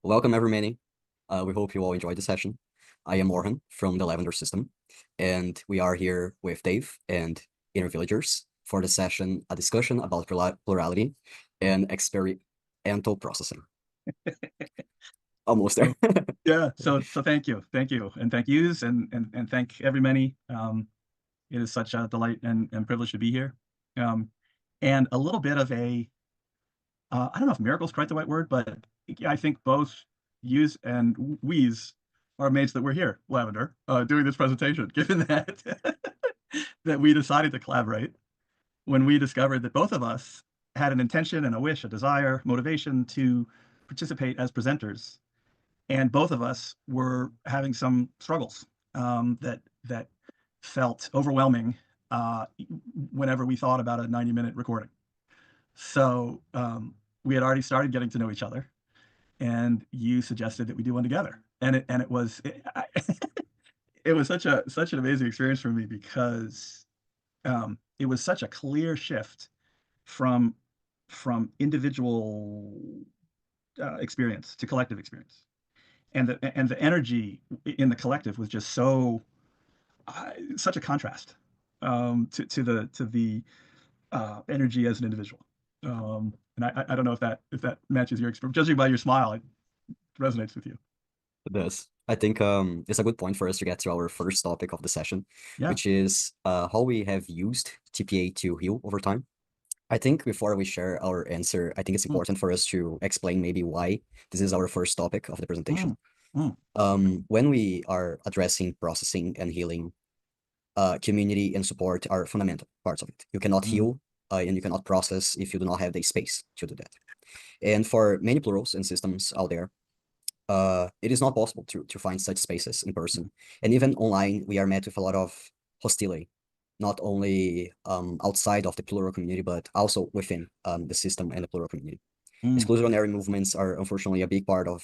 Welcome, everybody. We hope you all enjoyed the session. I am Morhan from the Lavender System, and we are here with Dave and inner villagers for the session, a discussion about plurality and experimental processing. Almost there. So yeah, so thank you, and thank yous, and thank everybody. It is such a delight and privilege to be here. Um, and a little bit of a I don't know if miracle is quite the right word, but I think both yous and we's are amazed that we're here, Lavender, doing this presentation, given that that we decided to collaborate when we discovered that both of us had an intention and a wish, a desire, motivation to participate as presenters, and both of us were having some struggles that felt overwhelming whenever we thought about a 90-minute recording. So we had already started getting to know each other, and you suggested that we do one together, and it was such an amazing experience for me because it was such a clear shift from individual experience to collective experience, and the energy in the collective was just such a contrast to the energy as an individual. And I don't know if that matches your experience. Judging by your smile, it resonates with you. This. I think it's a good point for us to get to our first topic of the session, Yeah. which is how we have used TPA to heal over time. I think before we share our answer, I think it's Mm, important for us to explain maybe why this is our first topic of the presentation. mm, mm, When we are addressing processing and healing, community and support are fundamental parts of it. You cannot mm, heal and you cannot process if you do not have the space to do that. And for many plurals and systems out there, it is not possible to find such spaces in person. And even online, we are met with a lot of hostility, not only outside of the plural community, but also within the system and the plural community. mm, Exclusionary movements are unfortunately a big part of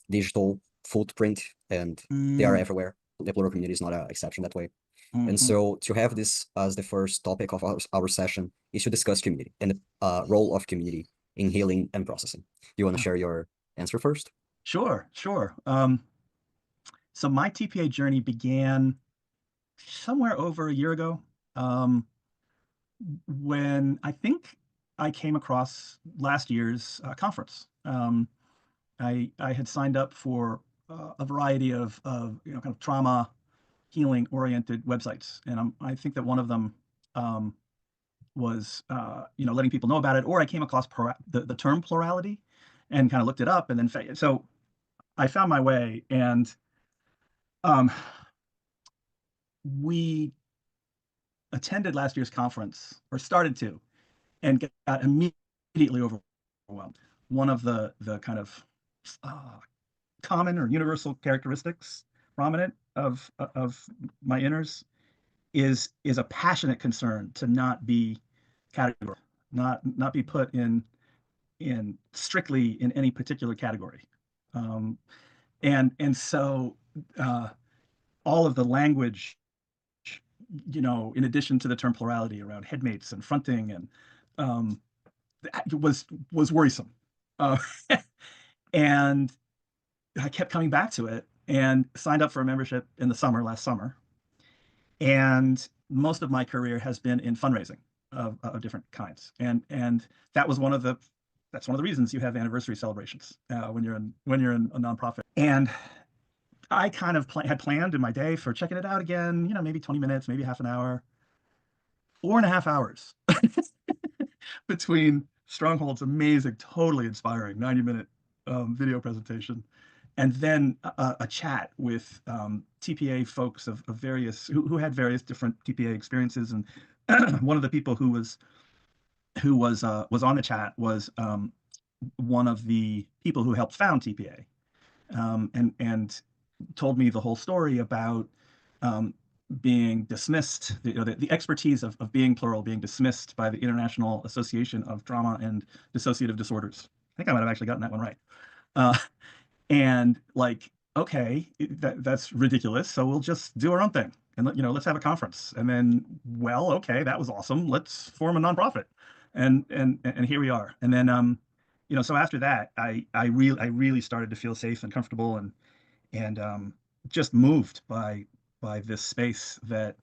digital footprint, and they are mm, everywhere. The plural community is not an exception that way. mm, And mm. so to have this as the first topic of our session is to discuss community and the role of community in healing and processing. Do you want to share your answer first? Sure, sure. So my TPA journey began somewhere over a year ago, um, when I think I came across last year's conference. I had signed up for a variety of kind of trauma healing oriented websites, and I think that one of them um, was letting people know about it. Or I came across the term plurality and kind of looked it up, and then so I found my way, and um, we attended last year's conference, or started to, and got immediately overwhelmed. One of the kind of uh, common or universal characteristics prominent of my inners is a passionate concern to not be categorized, not be put in strictly in any particular category. Um, and so uh, all of the language, in addition to the term plurality around headmates and fronting, and um, was worrisome. Uh, and I kept coming back to it and signed up for a membership in the summer, last summer. And most of my career has been in fundraising of different kinds. And that was that's one of the reasons you have anniversary celebrations when you're in a nonprofit. And I kind of had planned in my day for checking it out again, maybe 20 minutes, maybe half an hour, 4.5 hours between Stronghold's amazing, totally inspiring 90-minute video presentation, and then a chat with TPA folks of various who had various different TPA experiences. And one of the people who was on the chat was one of the people who helped found TPA, and told me the whole story about um, being dismissed, the expertise of being plural being dismissed by the International Association of Trauma and Dissociative Disorders. I think I might have actually gotten that one right. Uh, and like, okay, that's ridiculous. So we'll just do our own thing, and let's have a conference. And then, well, okay, that was awesome. Let's form a nonprofit, and here we are. And then so after that, I really started to feel safe and comfortable and just moved by this space that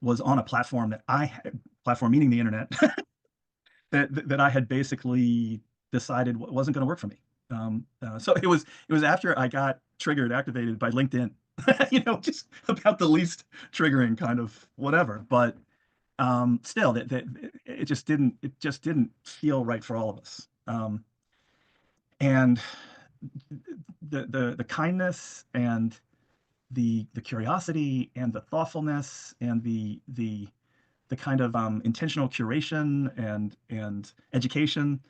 was on a platform that I had, platform meaning the internet, that I had basically decided wasn't going to work for me. So it was after I got triggered, activated by LinkedIn, just about the least triggering kind of whatever. But still, that it just didn't feel right for all of us. And the kindness and the curiosity and the thoughtfulness and the kind of intentional curation and education,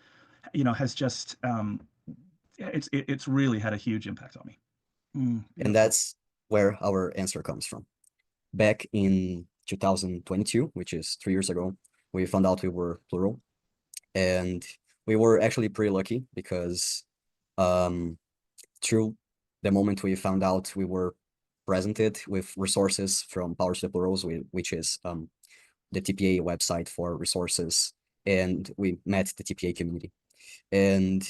has just it's really had a huge impact on me. And Beautiful. that's where our answer comes from. Back in 2022, which is 3 years ago, we found out we were plural. And we were actually pretty lucky because um, through the moment we found out, we were presented with resources from Power to the Plurals, which is the TPA website for resources, and we met the TPA community. And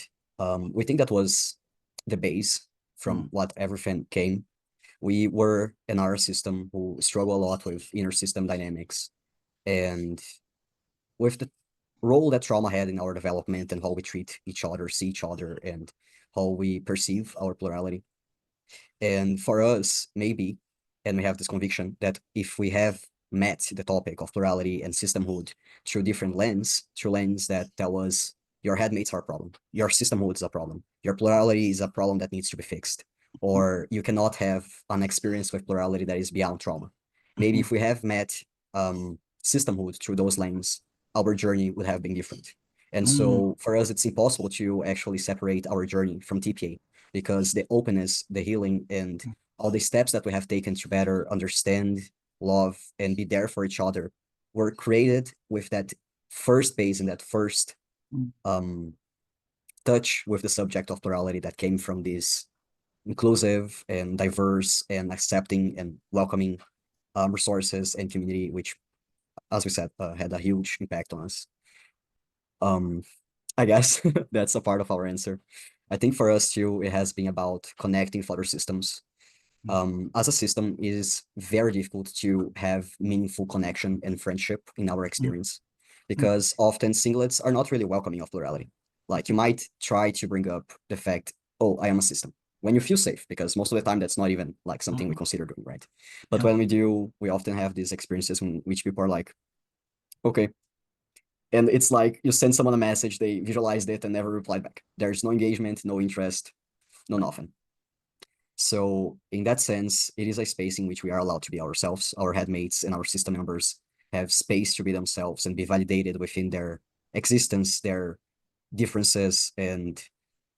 we think that was the base from Mm, what everything came. We were in our system who struggle a lot with inner system dynamics and with the role that trauma had in our development and how we treat each other, see each other, and how we perceive our plurality. And for us, maybe, and we have this conviction that if we have met the topic of plurality and systemhood through different through lens that tell us your headmates are a problem, your systemhood is a problem, your plurality is a problem that needs to be fixed, or you cannot have an experience with plurality that is beyond trauma. Maybe if we have met systemhood through those lens, our journey would have been different. And mm, so for us, it's impossible to actually separate our journey from TPA because the openness, the healing, and all the steps that we have taken to better understand, love, and be there for each other were created with that first base and that first mm, um, touch with the subject of plurality that came from this inclusive and diverse and accepting and welcoming resources and community, which, as we said, had a huge impact on us. Um, I guess that's a part of our answer. I think for us too, it has been about connecting with other systems. mm, As a system, it is very difficult to have meaningful connection and friendship in our mm, experience mm, because often singlets are not really welcoming of plurality. Like you might try to bring up the fact, oh, I am a system when you feel safe, because most of the time that's not even like something we mhm. consider doing, right? But Yeah. when we do, we often have these experiences in which people are like, okay, and it's like you send someone a message, they visualized it and never replied back. There's no engagement, no interest, no nothing. So in that sense, it is a space in which we are allowed to be ourselves. Our headmates and our system members have space to be themselves and be validated within their existence, their differences, and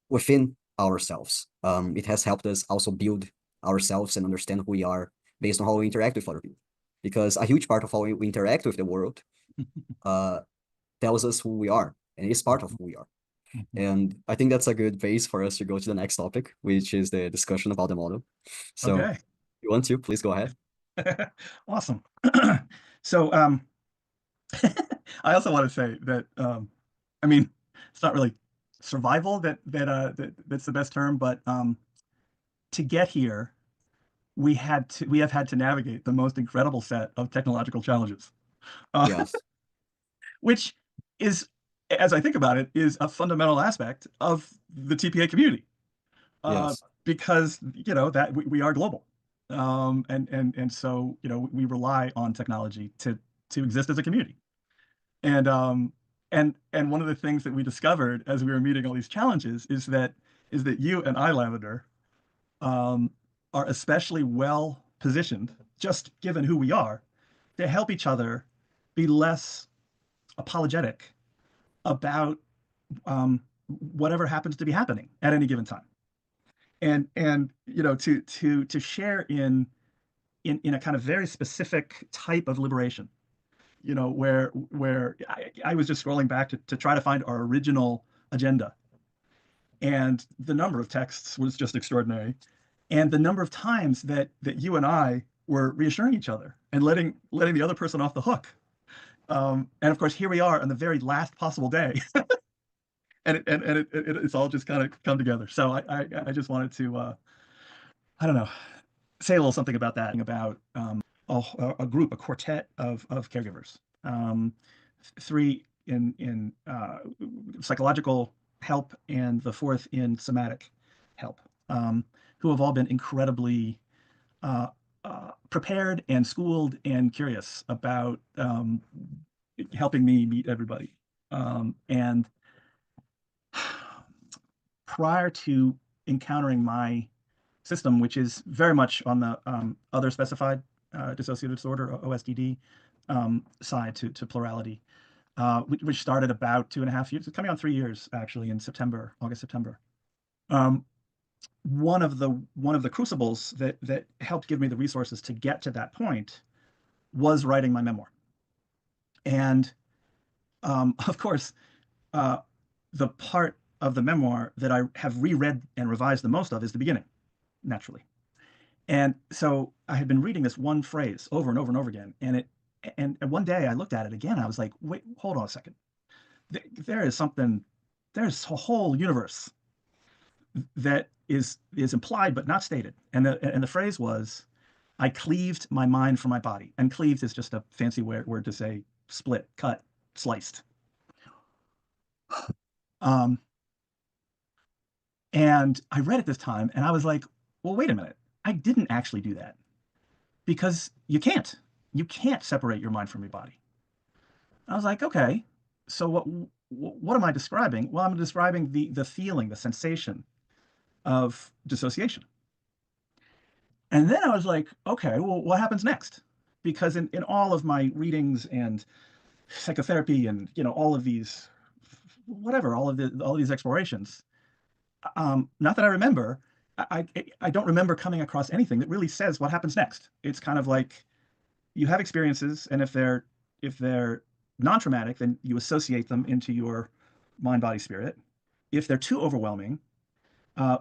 within ourselves. It has helped us also build ourselves and understand who we are based on how we interact with other people. Because a huge part of how we interact with the world uh, tells us who we are, and it is part of Mhm, who we are. mhm. And I think that's a good base for us to go to the next topic, which is the discussion about the model. So if Okay. you want to, please go ahead. Awesome. So, I also want to say that, I mean, it's not really survival that's the best term, but to get here, we have had to navigate the most incredible set of technological challenges, uh, Yes, which is, as I think about it, is a fundamental aspect of the TPA community, uh, yes, because that we are global, and so we rely on technology to exist as a community. And one of the things that we discovered as we were meeting all these challenges is that you and I, Lavender, um, are especially well positioned, just given who we are, to help each other be less apologetic about whatever happens to be happening at any given time, and to share in a kind of very specific type of liberation, where I was just scrolling back to try to find our original agenda, and the number of texts was just extraordinary, and the number of times that you and I were reassuring each other and letting the other person off the hook. And of course, here we are on the very last possible day, it's all just kind of come together. So I just wanted to I don't know, say a little something about that, about a group, a quartet of caregivers, three in psychological help and the fourth in somatic help, who have all been incredibly prepared and schooled and curious about helping me meet everybody. And prior to encountering my system, which is very much on the other specified dissociative disorder, OSDD, side to plurality, which started about 2.5 years, it's coming on 3 years actually in September, August, September. One of the crucibles that helped give me the resources to get to that point was writing my memoir. And of course, the part of the memoir that I have reread and revised the most of is the beginning, naturally. And so I had been reading this one phrase over and over and over again, and one day I looked at it again. I was like, wait, hold on a second. There's a whole universe that is implied but not stated. And the phrase was, I cleaved my mind from my body. And cleaved is just a fancy word to say split, cut, sliced. And I read it this time and I was like, well, wait a minute. I didn't actually do that, because you can't. You can't separate your mind from your body. I was like, okay, so what am I describing? Well, I'm describing the feeling, the sensation of dissociation. And then I was like, okay, well, what happens next? Because in all of my readings and psychotherapy and all of these, whatever, all of these explorations, not that I remember, I don't remember coming across anything that really says what happens next. It's kind of like you have experiences, and if they're non-traumatic, then you associate them into your mind, body, spirit. If they're too overwhelming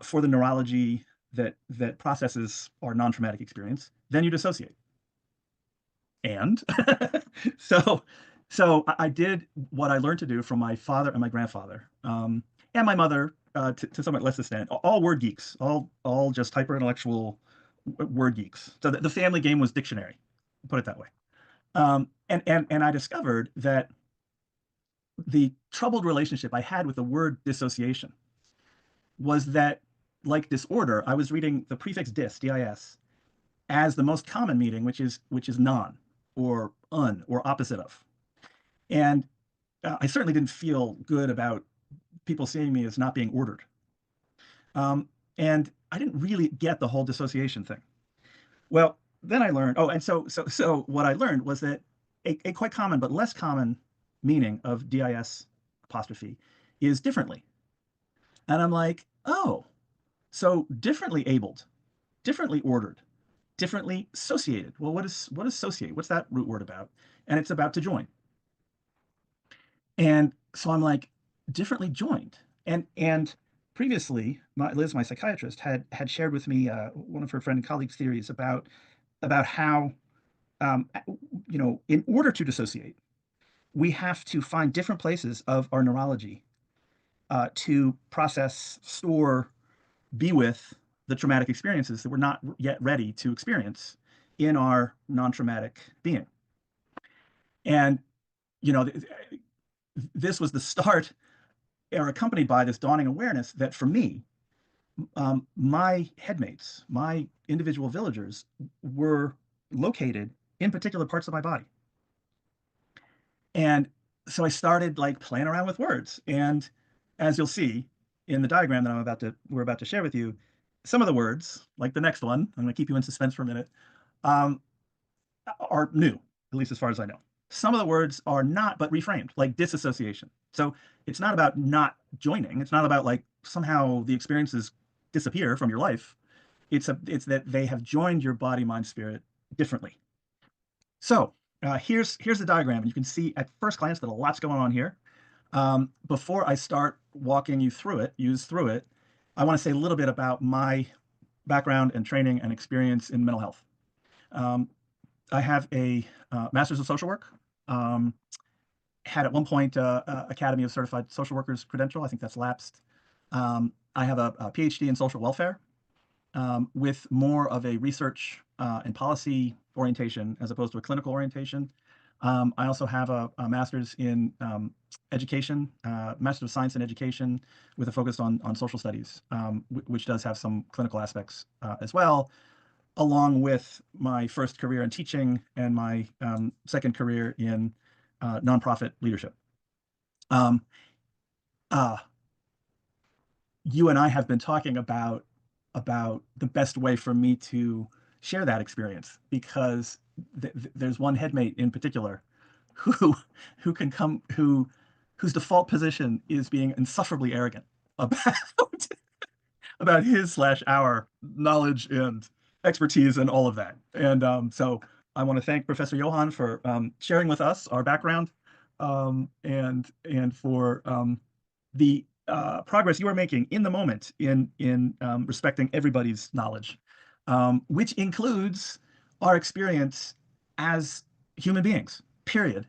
for the neurology that processes our non-traumatic experience, then you dissociate. And so I did what I learned to do from my father and my grandfather, and my mother, to somewhat less extent, all word geeks, all just hyper intellectual word geeks. So the family game was dictionary, put it that way. And I discovered that the troubled relationship I had with the word dissociation was that, like disorder, I was reading the prefix dis, as the most common meaning, which is non or un or opposite of. And I certainly didn't feel good about people seeing me as not being ordered. And I didn't really get the whole dissociation thing. Well, then I learned, oh, and so what I learned was that a quite common but less common meaning of dis apostrophe is differently. And I'm like, oh, so differently abled, differently ordered, differently associated. Well, what is associate? What's that root word about? And it's about to join. And so I'm like, differently joined. And previously, Liz, my psychiatrist, had shared with me one of her friend and colleagues' theories about how in order to dissociate, we have to find different places of our neurology to process, store, be with the traumatic experiences that we're not yet ready to experience in our non-traumatic being. And this was the start, or accompanied by this dawning awareness that for me, my headmates, my individual villagers, were located in particular parts of my body. And so I started like playing around with words. And as you'll see in the diagram that we're about to share with you, some of the words, like the next one, I'm going to keep you in suspense for a minute, are new, at least as far as I know. Some of the words are not, but reframed, like disassociation. So it's not about not joining. It's not about like somehow the experiences disappear from your life. It's that they have joined your body, mind, spirit differently. So here's the diagram, and you can see at first glance that a lot's going on here. Before I start walking you through it, I want to say a little bit about my background and training and experience in mental health. I have a master's of social work, had at one point Academy of Certified Social Workers credential. I think that's lapsed. I have a PhD in social welfare with more of a research and policy orientation as opposed to a clinical orientation. I also have a master's in education, Master of Science in Education with a focus on social studies, which does have some clinical aspects as well, along with my first career in teaching and my second career in nonprofit leadership. Um, uh, you and I have been talking about the best way for me to share that experience because there's one headmate in particular who whose default position is being insufferably arrogant about about his/our knowledge and expertise and all of that. And so I want to thank Professor Johan for sharing with us our background and for the progress you are making in the moment in respecting everybody's knowledge, which includes our experience as human beings, period,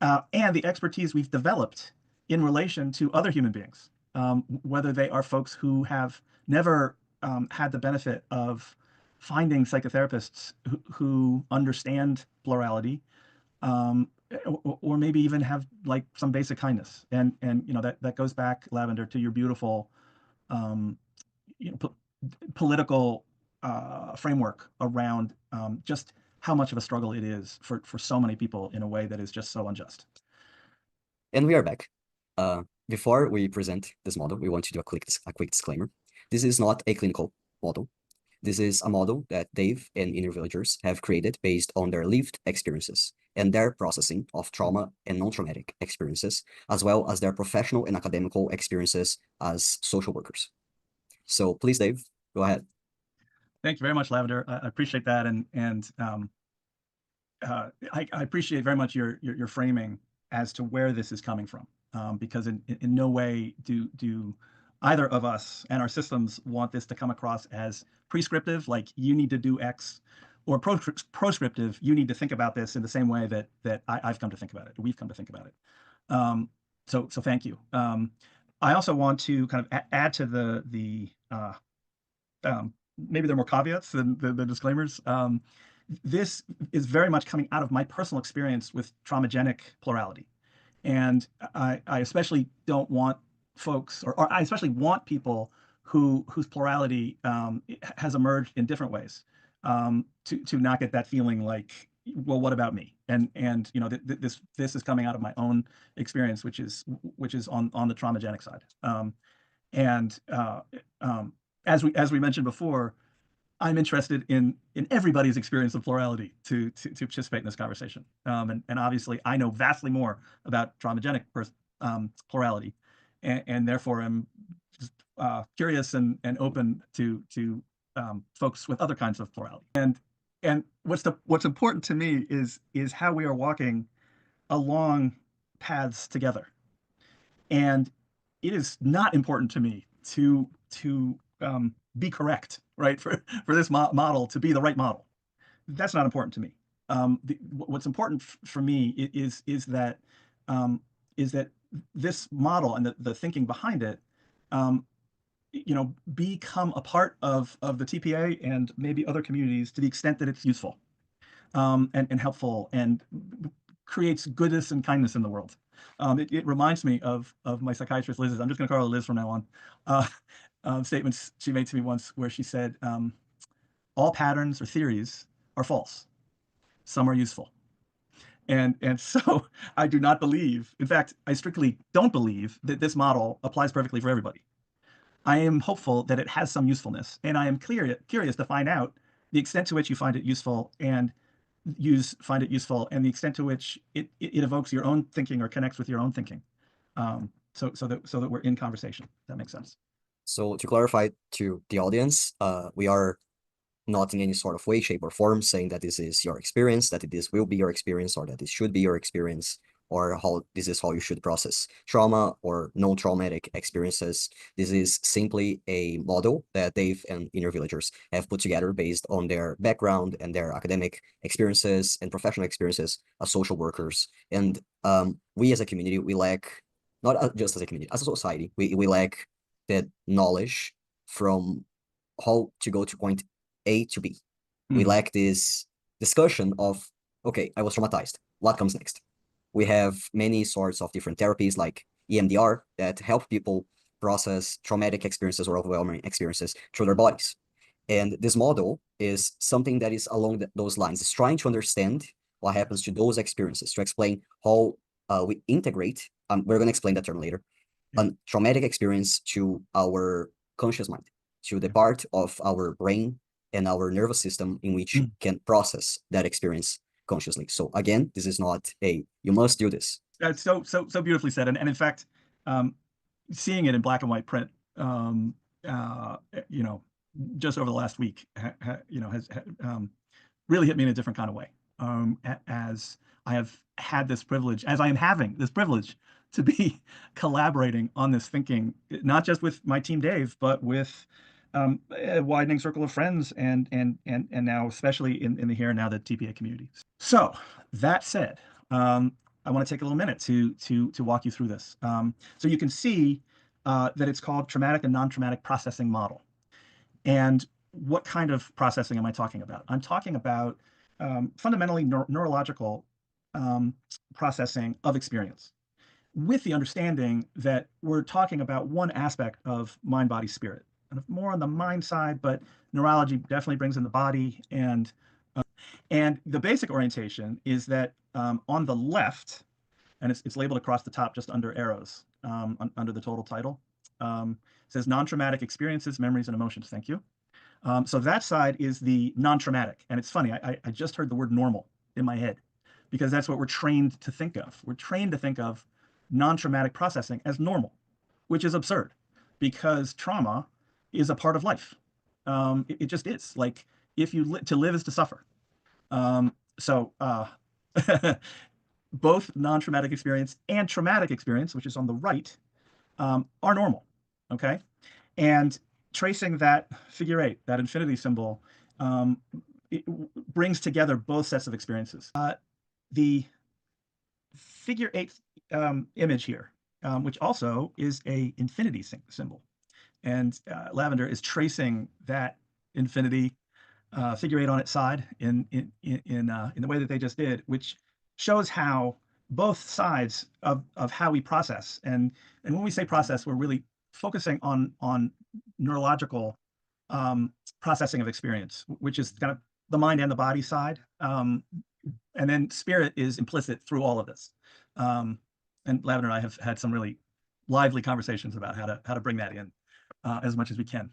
and the expertise we've developed in relation to other human beings, whether they are folks who have never had the benefit of finding psychotherapists who understand plurality, or maybe even have like some basic kindness. And you know that goes back, Lavender, to your beautiful you know, political framework around just how much of a struggle it is for so many people in a way that is just so unjust. And we are back. Before we present this model, we want to do a quick disclaimer. This is not a clinical model. This is a model that Dave and inner villagers have created based on their lived experiences and their processing of trauma and non-traumatic experiences, as well as their professional and academical experiences as social workers. So please, Dave, go ahead. Thank you very much, Lavender. I appreciate that, and I appreciate very much your framing as to where this is coming from, because in no way do either of us and our systems want this to come across as prescriptive, like you need to do X, or proscriptive, you need to think about this in the same way that I've come to think about it, we've come to think about it. So thank you. I also want to kind of add to the maybe there are more caveats than the disclaimers. This is very much coming out of my personal experience with traumagenic plurality. And I especially don't want folks, or I especially want people whose plurality has emerged in different ways, to not get that feeling like, well, what about me? And you know, this is coming out of my own experience, which is on the traumagenic side. And as we mentioned before, I'm interested in everybody's experience of plurality to participate in this conversation. And obviously, I know vastly more about traumagenic plurality, and therefore I'm just curious and open to folks with other kinds of plurality. And what's important to me is how we are walking along paths together. And it is not important to me to be correct, right? For this model to be the right model. That's not important to me. What's important for me is that this model and the thinking behind it, you know, become a part of the TPA and maybe other communities to the extent that it's useful, and helpful and creates goodness and kindness in the world. It reminds me of my psychiatrist Liz's, I'm just going to call her Liz from now on, statements she made to me once where she said, all patterns or theories are false. Some are useful. And so I do not believe, in fact, I strictly don't believe that this model applies perfectly for everybody. I am hopeful that it has some usefulness, and I am curious to find out the extent to which you find it useful and find it useful, and the extent to which it evokes your own thinking or connects with your own thinking, so that we're in conversation. That makes sense. So to clarify to the audience, we are not in any sort of way, shape, or form saying that this is your experience, that this will be your experience, or that this should be your experience. or how this is how you should process trauma or non-traumatic experiences. This is simply a model that Dave and inner villagers have put together based on their background and their academic experiences and professional experiences as social workers. And we as a community, we lack, not just as a community, as a society, we lack that knowledge from how to go to point A to B. We Mm. lack this discussion of, okay, I was traumatized. What comes next? We have many sorts of different therapies like EMDR that help people process traumatic experiences or overwhelming experiences through their bodies. And this model is something that is along those lines. It's trying to understand what happens to those experiences, to explain how we integrate, we're going to explain that term later, Yeah. a traumatic experience to our conscious mind, to the Yeah. part of our brain and our nervous system in which Mm. can process that experience consciously. So again, this is not a, you must do this. That's so beautifully said. And in fact, um, seeing it in black and white print, um, uh, you know, just over the last week, has really hit me in a different kind of way. As I have had this privilege, as I am having this privilege to be collaborating on this thinking, not just with my team Dave, but with a widening circle of friends, and now especially in the here and now, the TPA community. So that said, I want to take a little minute to walk you through this. So you can see that it's called traumatic and non-traumatic processing model. And what kind of processing am I talking about? I'm talking about fundamentally neurological processing of experience, with the understanding that we're talking about one aspect of mind, body, spirit, kind of more on the mind side, but neurology definitely brings in the body. And the basic orientation is that on the left, and it's labeled across the top just under arrows, under the total title, says non-traumatic experiences, memories, and emotions. Thank you. So that side is the non-traumatic. And it's funny, I just heard the word normal in my head, because that's what we're trained to think of. We're trained to think of non-traumatic processing as normal, which is absurd, because trauma is a part of life. It just is. Like, if to live is to suffer. So both non-traumatic experience and traumatic experience, which is on the right, are normal. Okay. And tracing that figure eight, that infinity symbol, it brings together both sets of experiences. The figure eight image here, which also is a infinity symbol, and Lavender is tracing that infinity figure eight on its side in the way that they just did, which shows how both sides of how we process, and when we say process, we're really focusing on neurological processing of experience, which is kind of the mind and the body side, and then spirit is implicit through all of this. And Lavender and I have had some really lively conversations about how to bring that in as much as we can.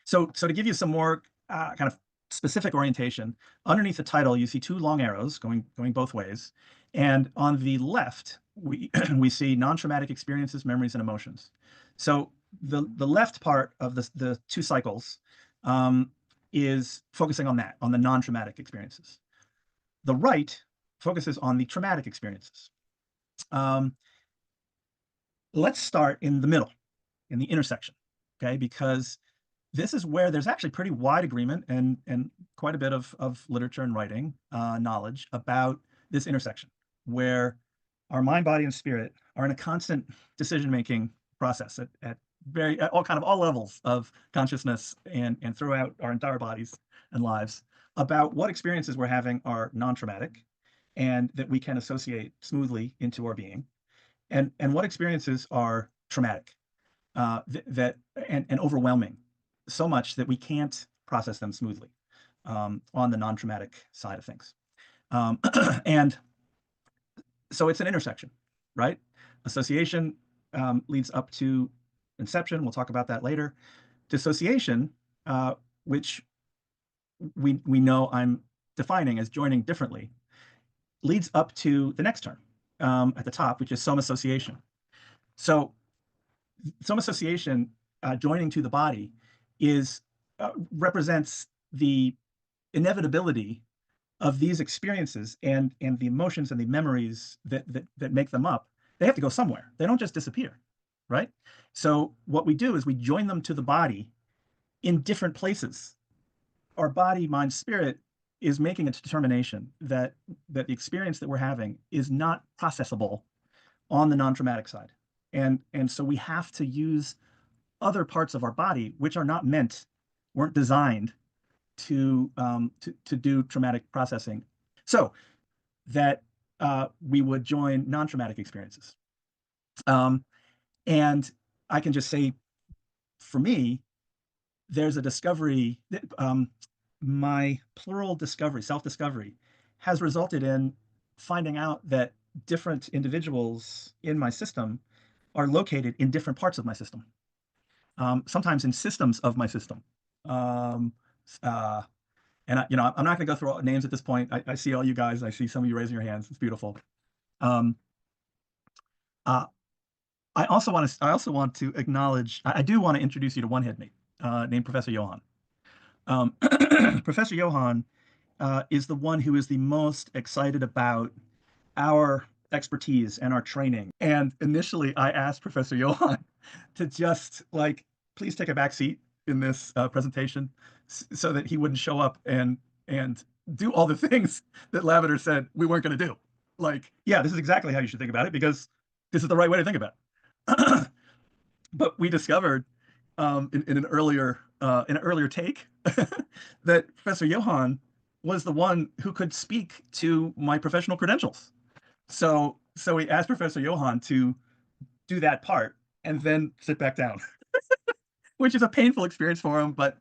So to give you some more kind of specific orientation, underneath the title, you see two long arrows going both ways. And on the left, we see non-traumatic experiences, memories, and emotions. So the left part of the two cycles is focusing on that, on the non-traumatic experiences. The right focuses on the traumatic experiences. Let's start in the middle, in the intersection, okay? Because this is where there's actually pretty wide agreement and quite a bit of literature and writing knowledge about this intersection, where our mind, body, and spirit are in a constant decision-making process at all levels of consciousness and throughout our entire bodies and lives, about what experiences we're having are non-traumatic and that we can associate smoothly into our being, and what experiences are traumatic, that and overwhelming, so much that we can't process them smoothly on the non-traumatic side of things. And so it's an intersection, right? Association leads up to inception. We'll talk about that later. Dissociation, which we know I'm defining as joining differently, leads up to the next term at the top, which is somatossociation. So somatossociation, joining to the body, is represents the inevitability of these experiences and the emotions and the memories that make them up, they have to go somewhere. They don't just disappear, right? So what we do is we join them to the body in different places. Our body, mind, spirit is making a determination that the experience that we're having is not processable on the non-traumatic side. And so we have to use other parts of our body which are not meant, weren't designed to do traumatic processing. So that we would join non-traumatic experiences. And I can just say, for me, there's a discovery that my plural discovery, self-discovery, has resulted in finding out that different individuals in my system are located in different parts of my system, sometimes in systems of my system. Um, uh, and I'm not going to go through all names at this point. I see all you guys. I see some of you raising your hands. It's beautiful. Um, uh, I also want to acknowledge. I do want to introduce you to one headmate named Professor Johan. Professor Johan is the one who is the most excited about our expertise and our training. And initially, I asked Professor Johan to just like, please take a back seat in this presentation so that he wouldn't show up and do all the things that Lavender said we weren't going to do. Like, yeah, this is exactly how you should think about it because this is the right way to think about it. But we discovered in an earlier take that Professor Johan was the one who could speak to my professional credentials. So we asked Professor Johan to do that part and then sit back down, which is a painful experience for him, but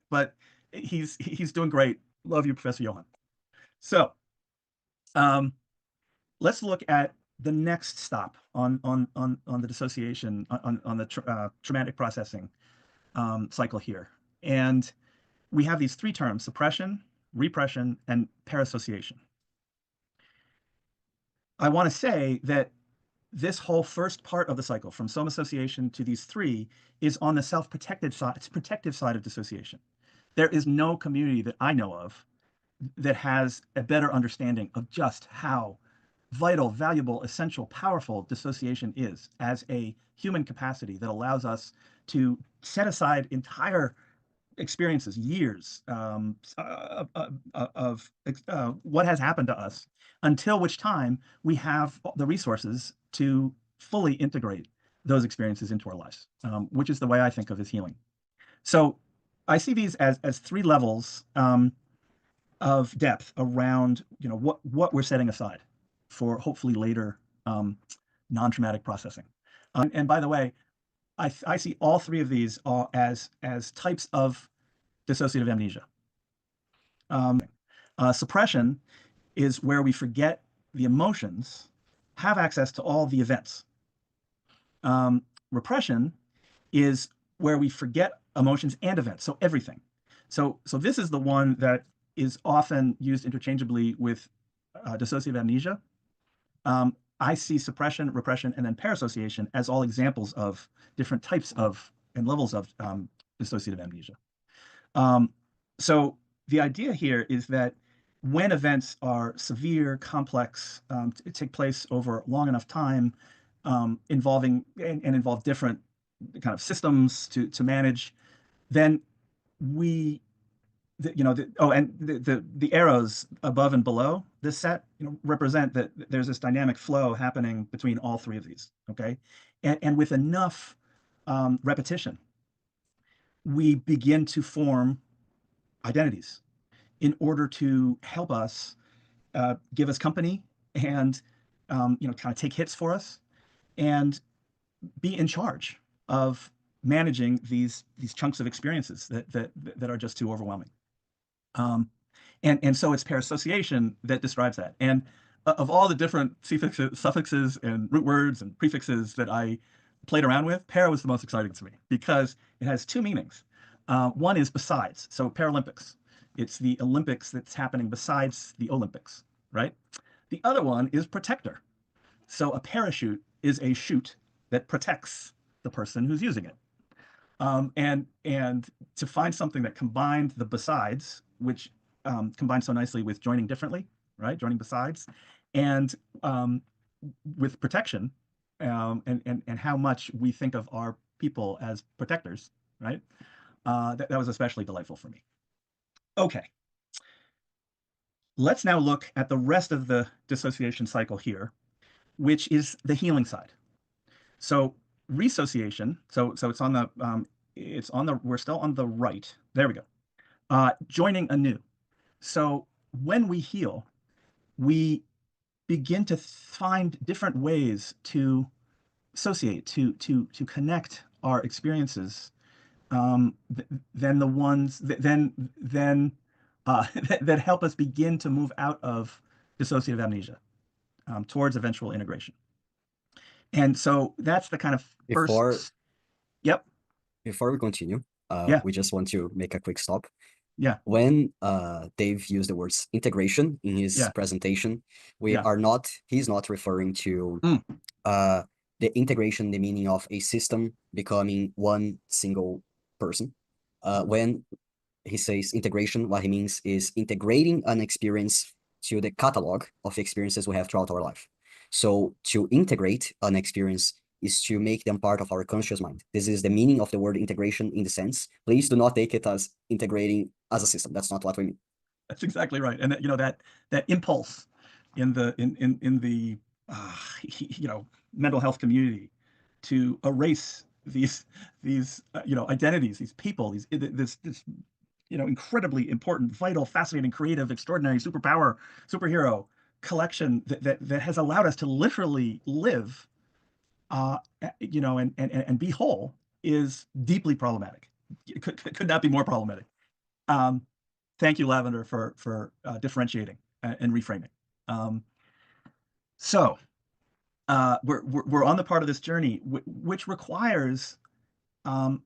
he's doing great. Love you, Professor Johan. So um, let's look at the next stop on the dissociation on the traumatic processing cycle here. And we have these three terms: suppression, repression, and parassociation. I want to say that this whole first part of the cycle, from soma association to these three, is on the self-protective side. It's protective side of dissociation. There is no community that I know of that has a better understanding of just how vital, valuable, essential, powerful dissociation is as a human capacity that allows us to set aside entire experiences, years of what has happened to us, until which time we have the resources to fully integrate those experiences into our lives, which is the way I think of as healing. So I see these as three levels of depth around what we're setting aside for hopefully later non-traumatic processing. And by the way, I see all three of these as types of dissociative amnesia. Suppression is where we forget the emotions, have access to all the events. Repression is where we forget emotions and events, so everything. So this is the one that is often used interchangeably with dissociative amnesia. I see suppression, repression, and then parassociation as all examples of different types of and levels of dissociative amnesia. So the idea here is that when events are severe, complex, take place over long enough time, involving and involve different kind of systems to manage, then we the arrows above and below this set represent that there's this dynamic flow happening between all three of these. Okay, and with enough repetition, we begin to form identities in order to help us give us company and kind of take hits for us and be in charge of managing these chunks of experiences that are just too overwhelming. And so it's parassociation that describes that. And of all the different suffixes and root words and prefixes that I played around with, para was the most exciting to me because it has two meanings. One is besides, so Paralympics. It's the Olympics that's happening besides the Olympics, right? The other one is protector. So a parachute is a chute that protects the person who's using it. And to find something that combined the besides, which combined so nicely with joining differently, right? Joining besides, and with protection, and how much we think of our people as protectors, right? That was especially delightful for me. Okay, let's now look at the rest of the dissociation cycle here, which is the healing side. So resociation. So it's on the we're still on the right. There we go. Joining anew. So when we heal, we begin to find different ways to associate, to connect our experiences, than the ones that that help us begin to move out of dissociative amnesia, towards eventual integration. And so that's the kind of Before first. Yep. before we continue, Yeah. we just want to make a quick stop. Yeah. When Dave used the words integration in his Yeah. presentation, Yeah. he's not referring to Mm. uh, the integration, the meaning of a system becoming one single person. When he says integration, what he means is integrating an experience to the catalog of experiences we have throughout our life. So to integrate an experience is to make them part of our conscious mind. This is the meaning of the word integration in the sense. Please do not take it as integrating as a system. That's not what we mean. That's exactly right. And that, that impulse in the mental health community to erase these identities, these people, this incredibly important, vital, fascinating, creative, extraordinary superhero collection that has allowed us to literally live, and be whole, is deeply problematic. It could not be more problematic. Um, Thank you, Lavender, for differentiating and reframing. Um, so we're on the part of this journey which requires, um,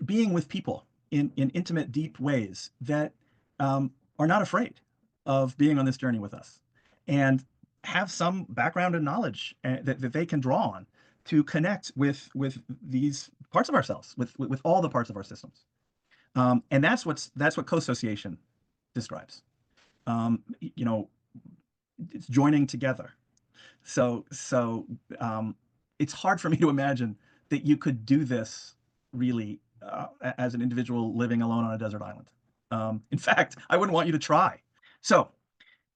being with people in intimate, deep ways that, are not afraid of being on this journey with us, and have some background and knowledge, that they can draw on to connect with these parts of ourselves, with all the parts of our systems. And that's what co-association describes. You know, it's joining together. So it's hard for me to imagine that you could do this really, as an individual living alone on a desert island. In fact, I wouldn't want you to try. So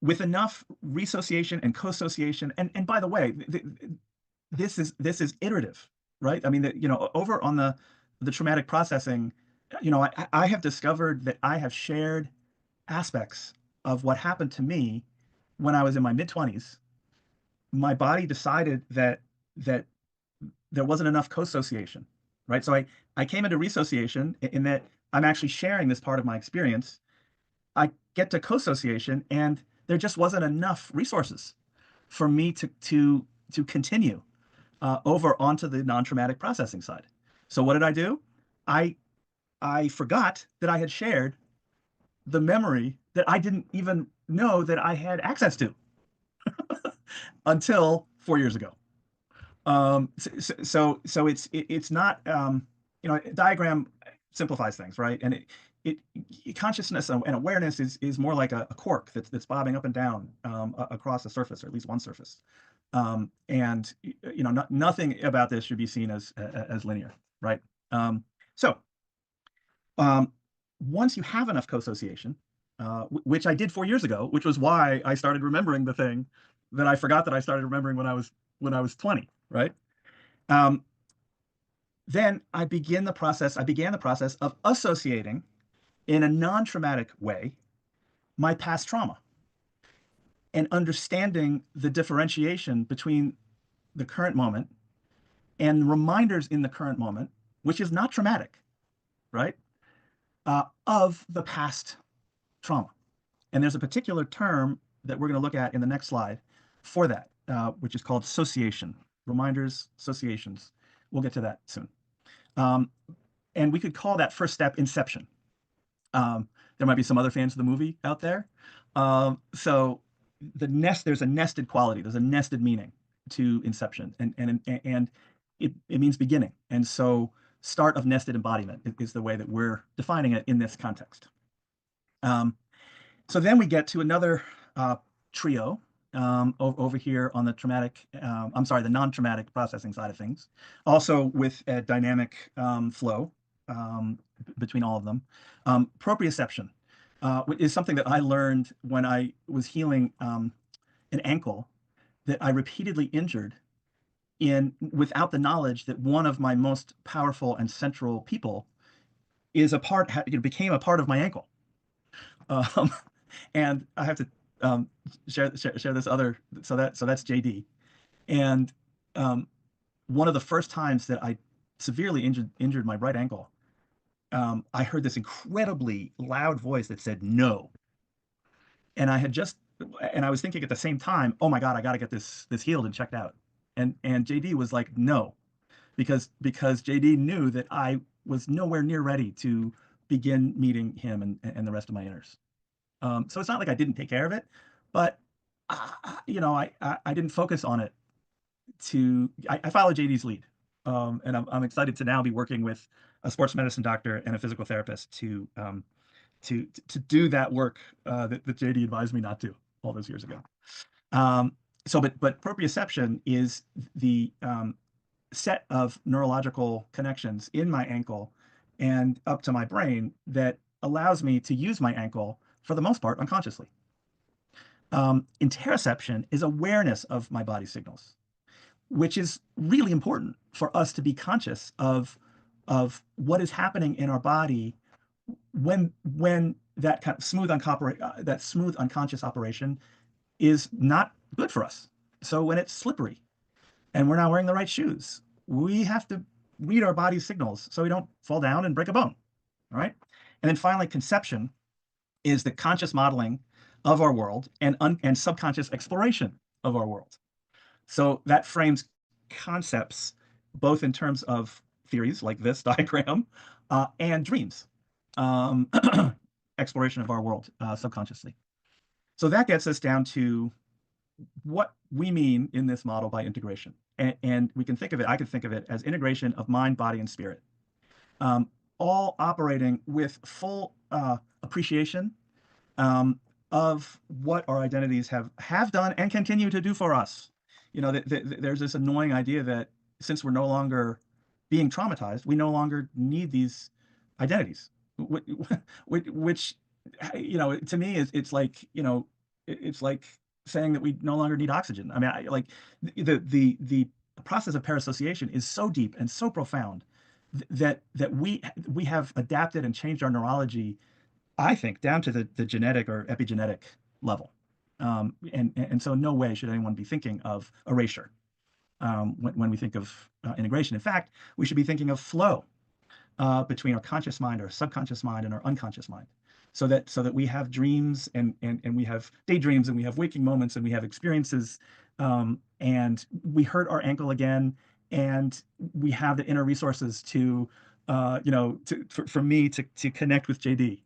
with enough resociation and co-association, and by the way, this is iterative, right? I mean, over on the traumatic processing, I have discovered that I have shared aspects of what happened to me when I was in my mid 20s. My body decided that there wasn't enough co-association, right? So I came into resociation in that I'm actually sharing this part of my experience. I get to co-association, and there just wasn't enough resources for me to continue, over onto the non-traumatic processing side. So what did I do? I I forgot that I had shared the memory that I didn't even know that I had access to until 4 years ago. It's not, diagram simplifies things, right? And consciousness and awareness is more like a cork that's bobbing up and down, across a surface, or at least one surface. And nothing about this should be seen as linear, right? So once you have enough co-association, which I did 4 years ago, which was why I started remembering the thing that I forgot that I started remembering when I was 20, right? Um, then I began the process of associating in a non-traumatic way my past trauma, and understanding the differentiation between the current moment and reminders in the current moment, which is not traumatic, right? Of the past trauma. And there's a particular term that we're going to look at in the next slide for that, which is called association. Reminders, associations. We'll get to that soon. And we could call that first step inception. There might be some other fans of the movie out there. So there's a nested quality, there's a nested meaning to inception, and it means beginning. And so start of nested embodiment is the way that we're defining it in this context. So then we get to another trio over here on the the non-traumatic processing side of things. Also with a dynamic flow between all of them. Proprioception is something that I learned when I was healing an ankle that I repeatedly injured without the knowledge that one of my most powerful and central people became a part of my ankle. Um, and I have to share this other. So that's JD. And one of the first times that I severely injured my right ankle, I heard this incredibly loud voice that said no. And I was thinking at the same time, oh my God, I got to get this healed and checked out. And JD was like, no, because JD knew that I was nowhere near ready to begin meeting him and the rest of my inners. So it's not like I didn't take care of it, but I didn't focus on it. I follow JD's lead, and I'm excited to now be working with a sports medicine doctor and a physical therapist to do that work that JD advised me not to all those years ago. But proprioception is the set of neurological connections in my ankle and up to my brain that allows me to use my ankle for the most part unconsciously. Interoception is awareness of my body signals, which is really important for us to be conscious of what is happening in our body when that kind of smooth unconscious operation is not good for us. So when it's slippery and we're not wearing the right shoes, we have to read our body's signals so we don't fall down and break a bone. All right. And then finally, conception is the conscious modeling of our world and subconscious exploration of our world. So that frames concepts both in terms of theories like this diagram and dreams, exploration of our world subconsciously. So that gets us down to what we mean in this model by integration. And we can think of it, I can think of it as integration of mind, body, and spirit, all operating with full appreciation of what our identities have done and continue to do for us. There's this annoying idea that since we're no longer being traumatized, we no longer need these identities, which to me it's like saying that we no longer need oxygen. I mean, the process of parassociation is so deep and so profound that we have adapted and changed our neurology, I think, down to the genetic or epigenetic level. And so in no way should anyone be thinking of erasure when we think of integration. In fact, we should be thinking of flow between our conscious mind, our subconscious mind, and our unconscious mind. So that we have dreams and we have daydreams and we have waking moments and we have experiences, and we hurt our ankle again, and we have the inner resources for me to connect with JD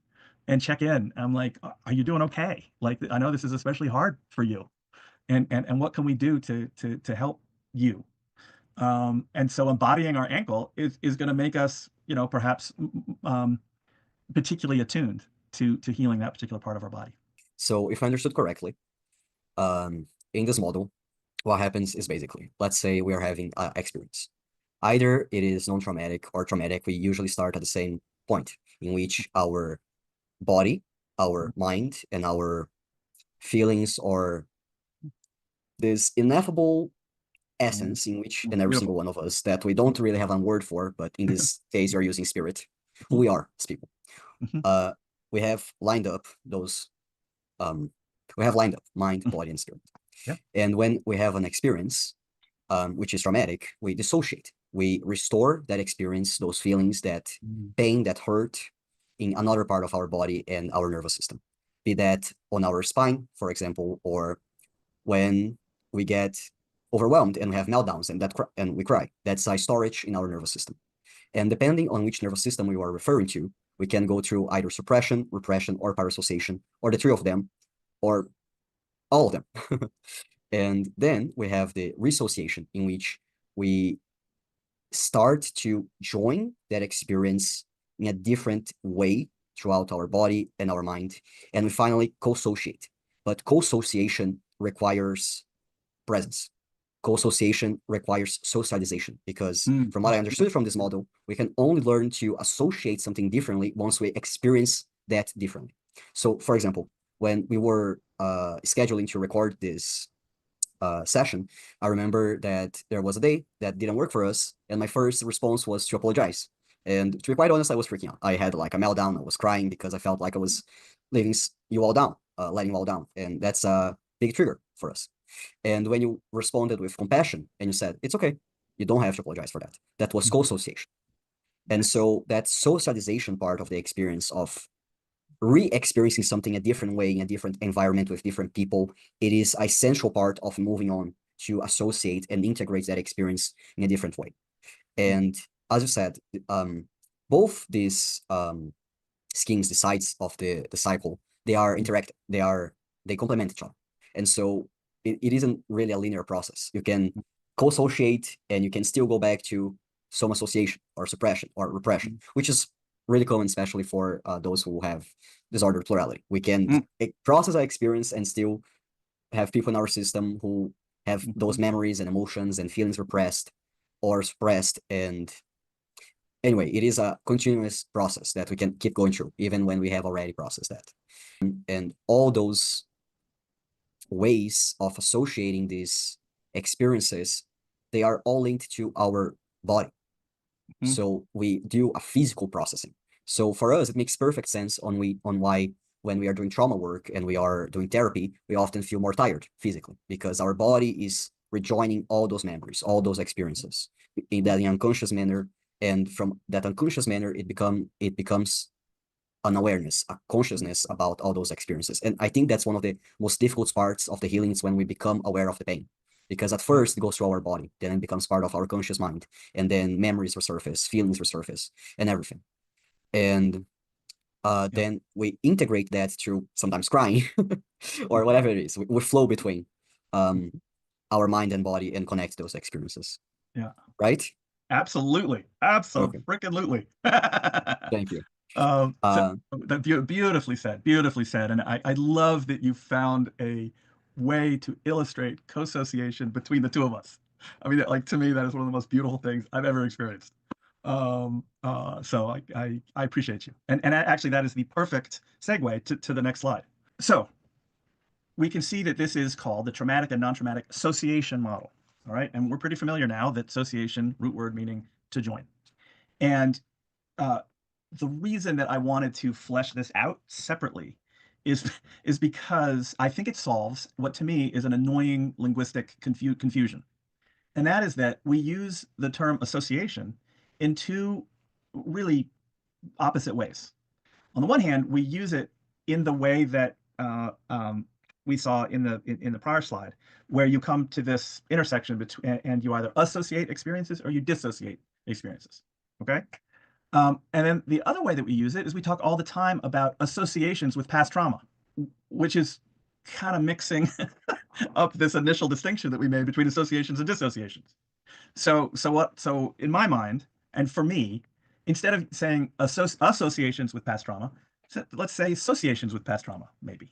and check in. I'm like, are you doing okay? Like, I know this is especially hard for you, and what can we do to help you? And so embodying our ankle is going to make us, perhaps particularly attuned to healing that particular part of our body. So if I understood correctly, in this model, what happens is basically, let's say we are having an experience. Either it is non-traumatic or traumatic. We usually start at the same point in which our body, our mind, and our feelings or this ineffable essence in which in every single one of us that we don't really have a word for, but in this case you're using spirit, who we are as people. We have lined up mind, body, and spirit. Yeah. And when we have an experience which is traumatic, we dissociate. We restore that experience, those feelings, that pain, that hurt in another part of our body and our nervous system. Be that on our spine, for example, or when we get overwhelmed and we have meltdowns and we cry. That's a storage in our nervous system. And depending on which nervous system we are referring to, we can go through either suppression, repression, or parassociation, or the three of them, or all of them. And then we have the resociation, in which we start to join that experience in a different way throughout our body and our mind. And we finally co-associate. but co-association requires presence. Co-association requires socialization because Mm. from what I understood from this model, we can only learn to associate something differently once we experience that differently. So for example, when we were scheduling to record this session, I remember that there was a day that didn't work for us, and my first response was to apologize. And to be quite honest, I was freaking out. I had like a meltdown. I was crying because I felt like I was leaving you all down, letting you all down, and that's a big trigger for us. And when you responded with compassion and you said, it's okay, you don't have to apologize for that. That was co-association. And so that socialization part of the experience of re-experiencing something a different way in a different environment with different people, it is an essential part of moving on to associate and integrate that experience in a different way. And as you said, both these schemes, the sides of the cycle, they are interactive. They complement each other. And so it isn't really a linear process. You can co-associate and you can still go back to some association or suppression or repression, which is really common, especially for those who have disordered plurality. We can process our experience and still have people in our system who have those memories and emotions and feelings repressed or suppressed. And anyway, it is a continuous process that we can keep going through, even when we have already processed that. And all those ways of associating these experiences, they are all linked to our body. So we do a physical processing. So for us, it makes perfect sense on why when we are doing trauma work and we are doing therapy, we often feel more tired physically because our body is rejoining all those memories, all those experiences in that unconscious manner. And from that unconscious manner, it becomes an awareness, a consciousness about all those experiences. And I think that's one of the most difficult parts of the healing is when we become aware of the pain. Because at first it goes through our body, then it becomes part of our conscious mind, and then memories resurface, feelings resurface, and everything. And then we integrate that through sometimes crying or whatever it is. We flow between our mind and body and connect those experiences. Yeah. Right? Absolutely. Okay. Absolutely. Thank you. Beautifully said. Beautifully said. And I love that you found a way to illustrate co-association between the two of us. I mean, like to me, that is one of the most beautiful things I've ever experienced. So I appreciate you. And actually, that is the perfect segue to the next slide. So we can see that this is called the traumatic and non-traumatic association model. All right. And we're pretty familiar now that association, root word meaning to join. And the reason that I wanted to flesh this out separately is because I think it solves what to me is an annoying linguistic confusion. And that is that we use the term association in two really opposite ways. On the one hand, we use it in the way that we saw in the prior slide, where you come to this intersection between and you either associate experiences or you dissociate experiences. Okay. And then the other way that we use it is we talk all the time about associations with past trauma, which is kind of mixing up this initial distinction that we made between associations and dissociations. So in my mind, and for me, instead of saying associations with past trauma, let's say associations with past trauma, maybe.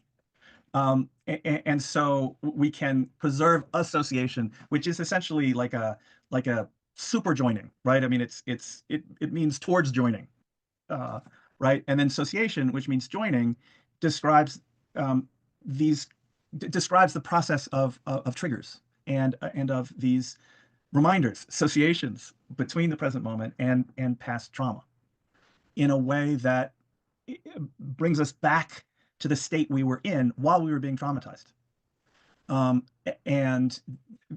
And so we can preserve association, which is essentially like a super joining, right? I mean, it means towards joining, right? And then association, which means joining, describes these describes the process of triggers and of these reminders, associations between the present moment and past trauma in a way that brings us back to the state we were in while we were being traumatized. And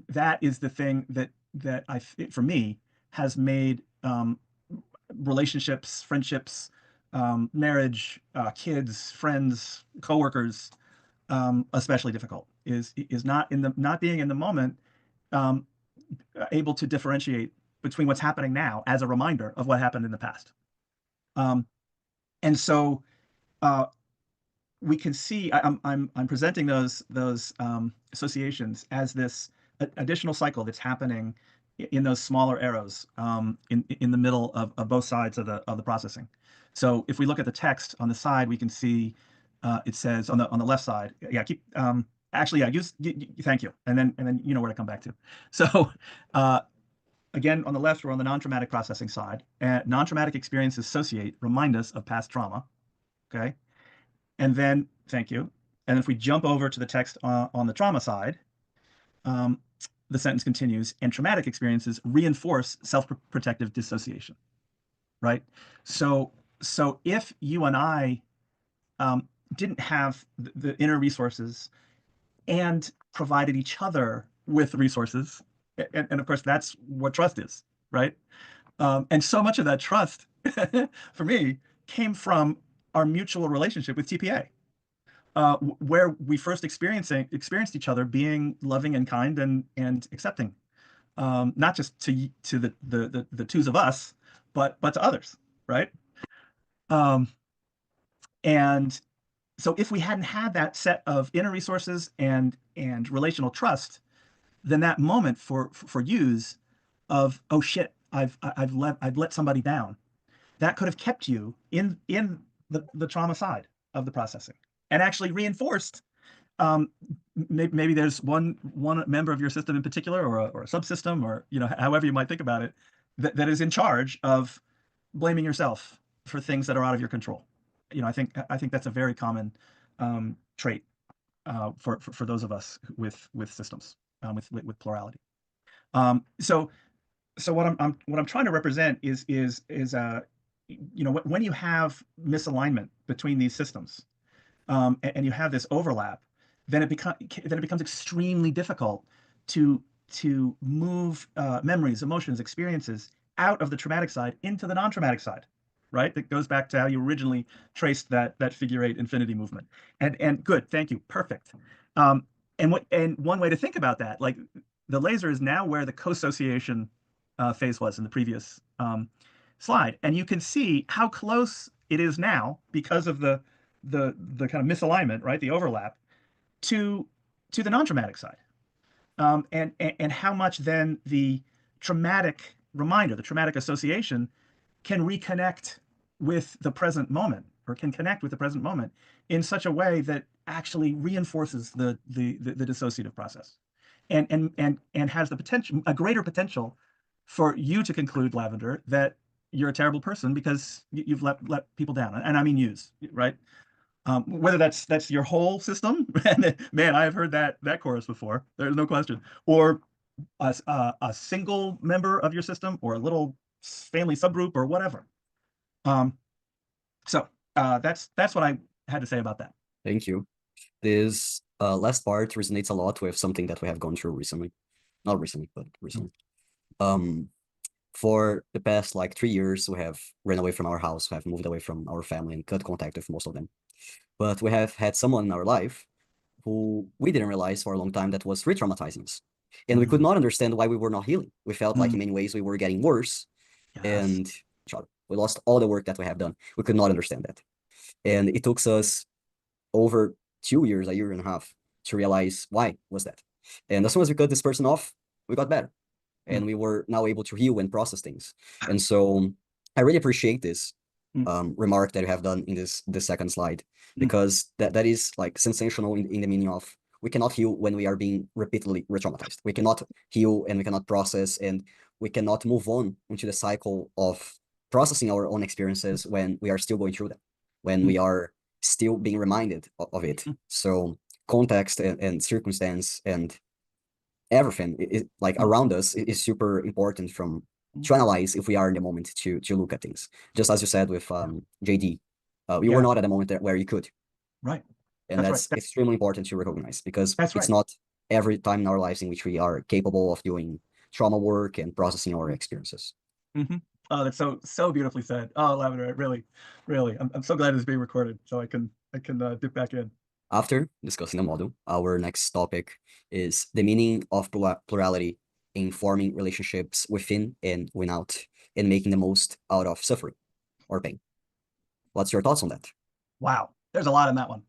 that is the thing that for me, has made relationships, friendships, marriage, kids, friends, coworkers, especially difficult. Is not being in the moment, able to differentiate between what's happening now as a reminder of what happened in the past. And so we can see I'm presenting those associations as this additional cycle that's happening in those smaller arrows in the middle of both sides of the processing. So if we look at the text on the side, we can see it says on the left side, yeah, keep actually, yeah, thank you, and then you know where to come back to. So uh, again, on the left, we're on the non-traumatic processing side. And non-traumatic experiences associate, remind us of past trauma. Okay, and then thank you. And if we jump over to the text on the trauma side, um, the sentence continues, and traumatic experiences reinforce self-protective dissociation. Right. So if you and I didn't have the inner resources and provided each other with resources. And of course, that's what trust is, right? And so much of that trust, for me, came from our mutual relationship with TPA, where we first experienced each other being loving and kind and accepting, not just to the twos of us, but to others, right? Um, and so if we hadn't had that set of inner resources and relational trust, then that moment for use of, oh shit, I've let somebody down, that could have kept you in the trauma side of the processing and actually reinforced. um, Maybe there's one member of your system in particular, or a subsystem, or however you might think about it, that is in charge of blaming yourself for things that are out of your control. I think that's a very common trait for those of us with systems, with plurality. So what I'm trying to represent is when you have misalignment between these systems, and you have this overlap, then it becomes extremely difficult to move memories, emotions, experiences out of the traumatic side into the non-traumatic side, right? That goes back to how you originally traced that figure eight infinity movement. And good, thank you, perfect. Um, and one way to think about that, like the laser is now where the co-association phase was in the previous slide, and you can see how close it is now because of the kind of misalignment, right? The overlap to the non-traumatic side, and how much then the traumatic reminder, the traumatic association, can reconnect with the present moment, or can connect with the present moment in such a way that actually reinforces the dissociative process, and has the potential, a greater potential, for you to conclude, Lavender, that you're a terrible person because you've let people down, and I mean use, right? Whether that's your whole system, man, I have heard that chorus before. There's no question. Or a single member of your system, or a little family subgroup, or whatever. Um, that's what I had to say about that. Thank you. This last part resonates a lot with something that we have gone through recently. Not recently, but recently. Um, for the past like 3 years, we have ran away from our house, we have moved away from our family and cut contact with most of them. But we have had someone in our life who we didn't realize for a long time that was re-traumatizing us. And we could not understand why we were not healing. We felt like in many ways we were getting worse, Yes. and we lost all the work that we have done. We could not understand that. And it took us over 2 years, a year and a half, to realize why was that. And as soon as we cut this person off, we got better. And we were now able to heal and process things. And so I really appreciate this remark that you have done in this second slide, because that is like sensational in the meaning of, we cannot heal when we are being repeatedly re-traumatized. We cannot heal and we cannot process, and we cannot move on into the cycle of processing our own experiences when we are still going through them, when we are still being reminded of it. So context and circumstance and everything like around us is super important from to analyze if we are in the moment to look at things. Just as you said with JD, we were Yeah. not at a moment where you could, Right. and That's right. that's extremely important to recognize, because That's it's right. not every time in our lives in which we are capable of doing trauma work and processing our experiences. Mm-hmm. Oh, that's so beautifully said. Oh, Lavender, really, really, I'm so glad it's being recorded, so I can dip back in. After discussing the model, our next topic is the meaning of plurality in forming relationships within and without, and making the most out of suffering or pain. What's your thoughts on that? Wow, there's a lot in that one.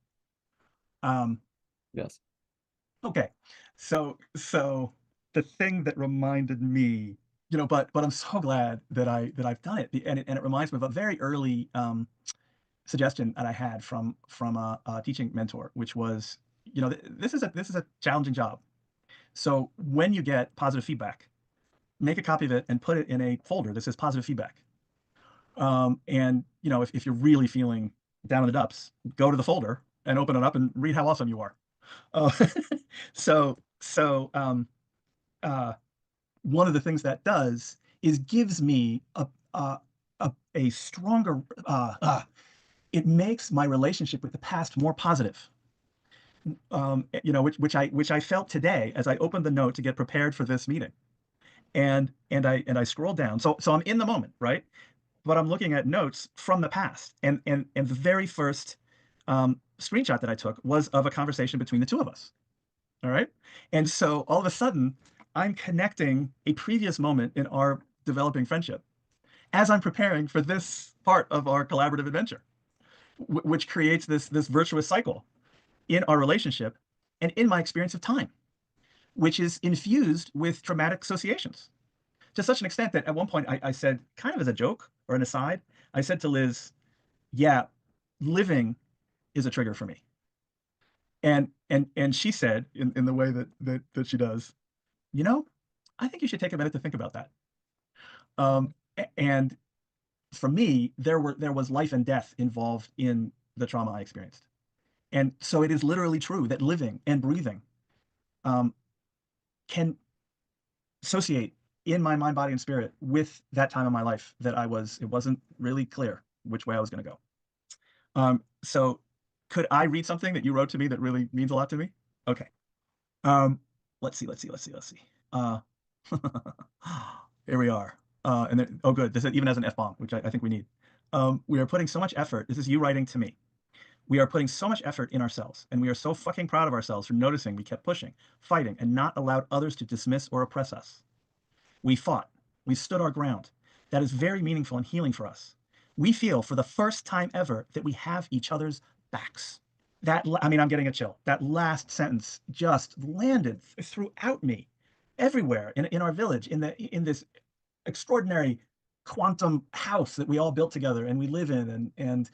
Um, Yes. okay, so the thing that reminded me, but I'm so glad that I've done it, and it reminds me of a very early suggestion that I had from a teaching mentor, which was, this is a challenging job. So when you get positive feedback, make a copy of it and put it in a folder that says positive feedback. And if you're really feeling down in the dumps, go to the folder and open it up and read how awesome you are. Uh, so one of the things that does is gives me a stronger. It makes my relationship with the past more positive. Which I felt today as I opened the note to get prepared for this meeting, and I scrolled down. So I'm in the moment, right? But I'm looking at notes from the past, and the very first screenshot that I took was of a conversation between the two of us. All right, and so all of a sudden, I'm connecting a previous moment in our developing friendship as I'm preparing for this part of our collaborative adventure, which creates this virtuous cycle in our relationship and in my experience of time, which is infused with traumatic associations to such an extent that at one point I said, kind of as a joke or an aside, I said to Liz, "Yeah, living is a trigger for me." And she said, in the way that she does, I think you should take a minute to think about that. And for me, there was life and death involved in the trauma I experienced. And so it is literally true that living and breathing can associate in my mind, body, and spirit with that time of my life that it wasn't really clear which way I was going to go. So could I read something that you wrote to me that really means a lot to me? Okay. Let's see. Here we are. And then, oh, good. This even has an F-bomb, which I think we need. We are putting so much effort. This is you writing to me. We are putting so much effort in ourselves, and we are so fucking proud of ourselves for noticing we kept pushing, fighting, and not allowed others to dismiss or oppress us. We fought. We stood our ground. That is very meaningful and healing for us. We feel for the first time ever that we have each other's backs. I'm getting a chill. That last sentence just landed throughout me, everywhere in our village, in this extraordinary quantum house that we all built together and we live in, and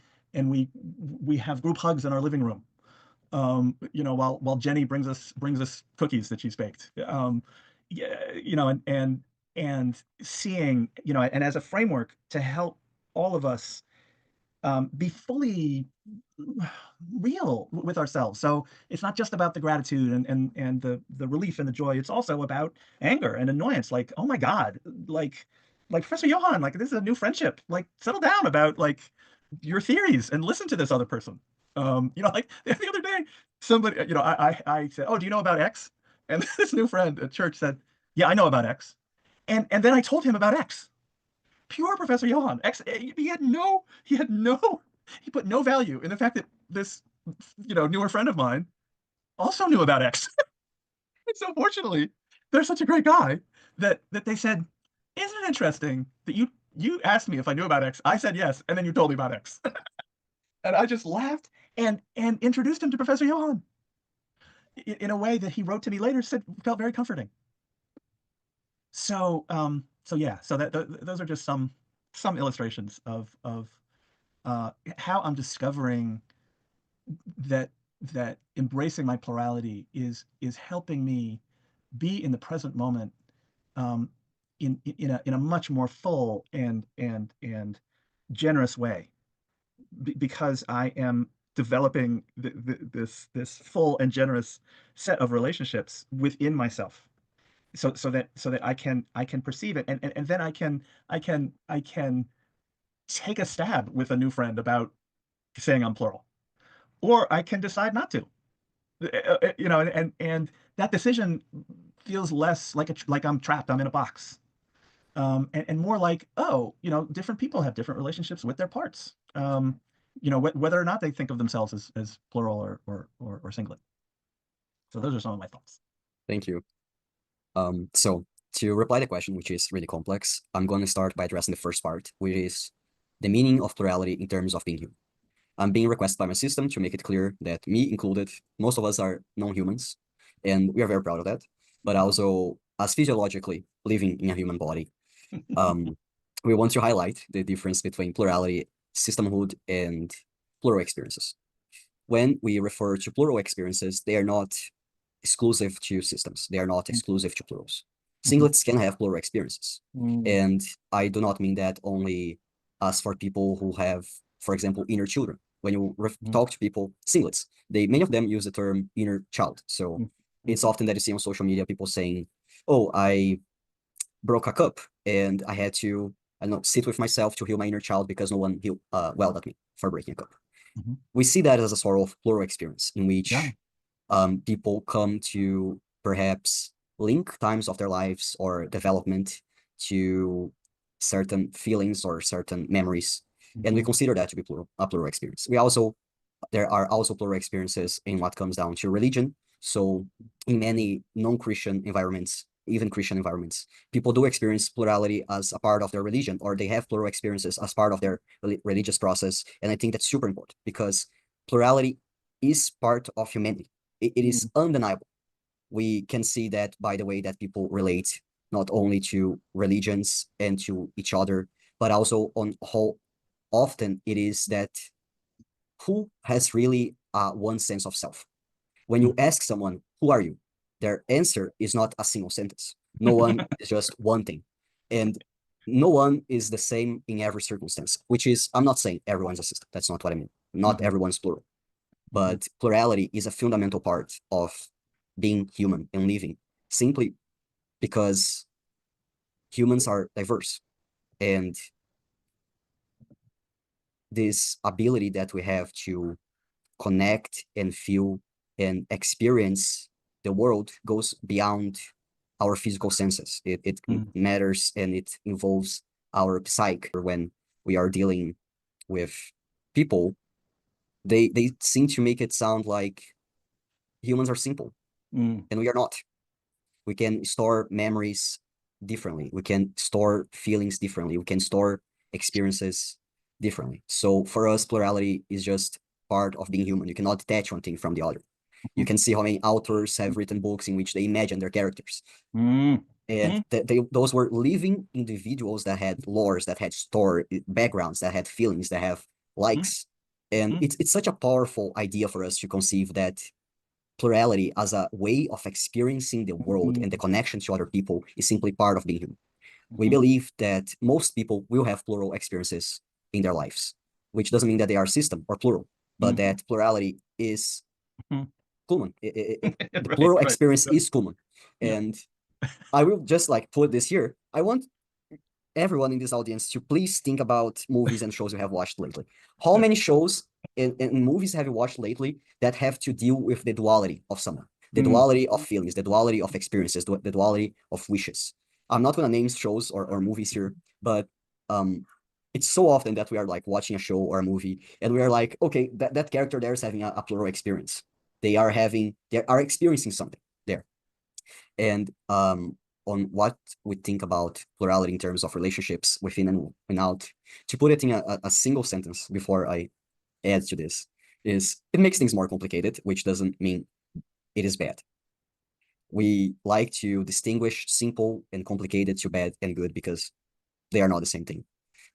we have group hugs in our living room. While Jenny brings us cookies that she's baked. Yeah, and seeing, and as a framework to help all of us be fully real with ourselves. So it's not just about the gratitude and the relief and the joy. It's also about anger and annoyance. Like, oh my God, like Professor Johan, like this is a new friendship. Like, settle down about like your theories and listen to this other person. Like the other day, somebody, I said, "Oh, do you know about X?" And this new friend at church said, "Yeah, I know about X." And then I told him about X. Pure Professor Johan. X. He put no value in the fact that this, newer friend of mine also knew about X. And so fortunately, they're such a great guy that they said, "Isn't it interesting that you asked me if I knew about X? I said yes, and then you told me about X." And I just laughed and introduced him to Professor Johan in a way that he wrote to me later, said felt very comforting. So yeah, so those are just some illustrations of how I'm discovering that embracing my plurality is helping me be in the present moment, in a much more full and generous way, because I am developing this full and generous set of relationships within myself, so that I can perceive it, and then I can take a stab with a new friend about saying I'm plural, or I can decide not to. And that decision feels less like I'm trapped, I'm in a box, and more like, oh, different people have different relationships with their parts, whether or not they think of themselves as plural or singular. So those are some of my thoughts. Thank you. So to reply to the question, which is really complex, I'm going to start by addressing the first part, which is the meaning of plurality in terms of being human. I'm being requested by my system to make it clear that, me included, most of us are non-humans, and we are very proud of that. But also, as physiologically living in a human body, we want to highlight the difference between plurality, systemhood, and plural experiences. When we refer to plural experiences, they are not exclusive to systems. They are not exclusive to plurals. Singlets can have plural experiences. And I do not mean that only as for people who have, for example, inner children. When you talk to people, singlets, many of them use the term inner child. So it's often that you see on social media people saying, oh, I broke a cup and I had to, I don't know, sit with myself to heal my inner child because no one welled at me for breaking a cup. We see that as a sort of plural experience in which people come to perhaps link times of their lives or development to certain feelings or certain memories. And we consider that to be a plural experience. There are also plural experiences in what comes down to religion. So in many non-Christian environments, even Christian environments, people do experience plurality as a part of their religion, or they have plural experiences as part of their religious process. And I think that's super important because plurality is part of humanity. It is undeniable. We can see that by the way that people relate not only to religions and to each other, but also on how often it is that who has really one sense of self. When you ask someone, who are you? Their answer is not a single sentence. No one is just one thing. And no one is the same in every circumstance, which is, I'm not saying everyone's a system. That's not what I mean. Not everyone's plural. But plurality is a fundamental part of being human and living, simply because humans are diverse. And this ability that we have to connect and feel and experience the world goes beyond our physical senses. It matters and it involves our psyche. When we are dealing with people, they seem to make it sound like humans are simple, and we are not. We can store memories differently. We can store feelings differently. We can store experiences differently. So for us, plurality is just part of being human. You cannot detach one thing from the other. You can see how many authors have written books in which they imagine their characters. And those were living individuals that had lores, that had story backgrounds, that had feelings, that have likes. And it's such a powerful idea for us to conceive that plurality as a way of experiencing the world and the connection to other people is simply part of being human. We believe that most people will have plural experiences in their lives, which doesn't mean that they are system or plural, but that plurality is common. The plural experience is common. And I will just like put this here. I want everyone in this audience to please think about movies and shows you have watched lately. How many shows and movies have you watched lately that have to deal with the duality of someone, the duality of feelings, the duality of experiences, the duality of wishes? I'm not going to name shows or movies here, but it's so often that we are like watching a show or a movie and we are like, okay, that character there is having a plural experience. They are experiencing something there. And on what we think about plurality in terms of relationships within and out, to put it in a single sentence before I add to this, is it makes things more complicated, which doesn't mean it is bad. We like to distinguish simple and complicated to bad and good because they are not the same thing.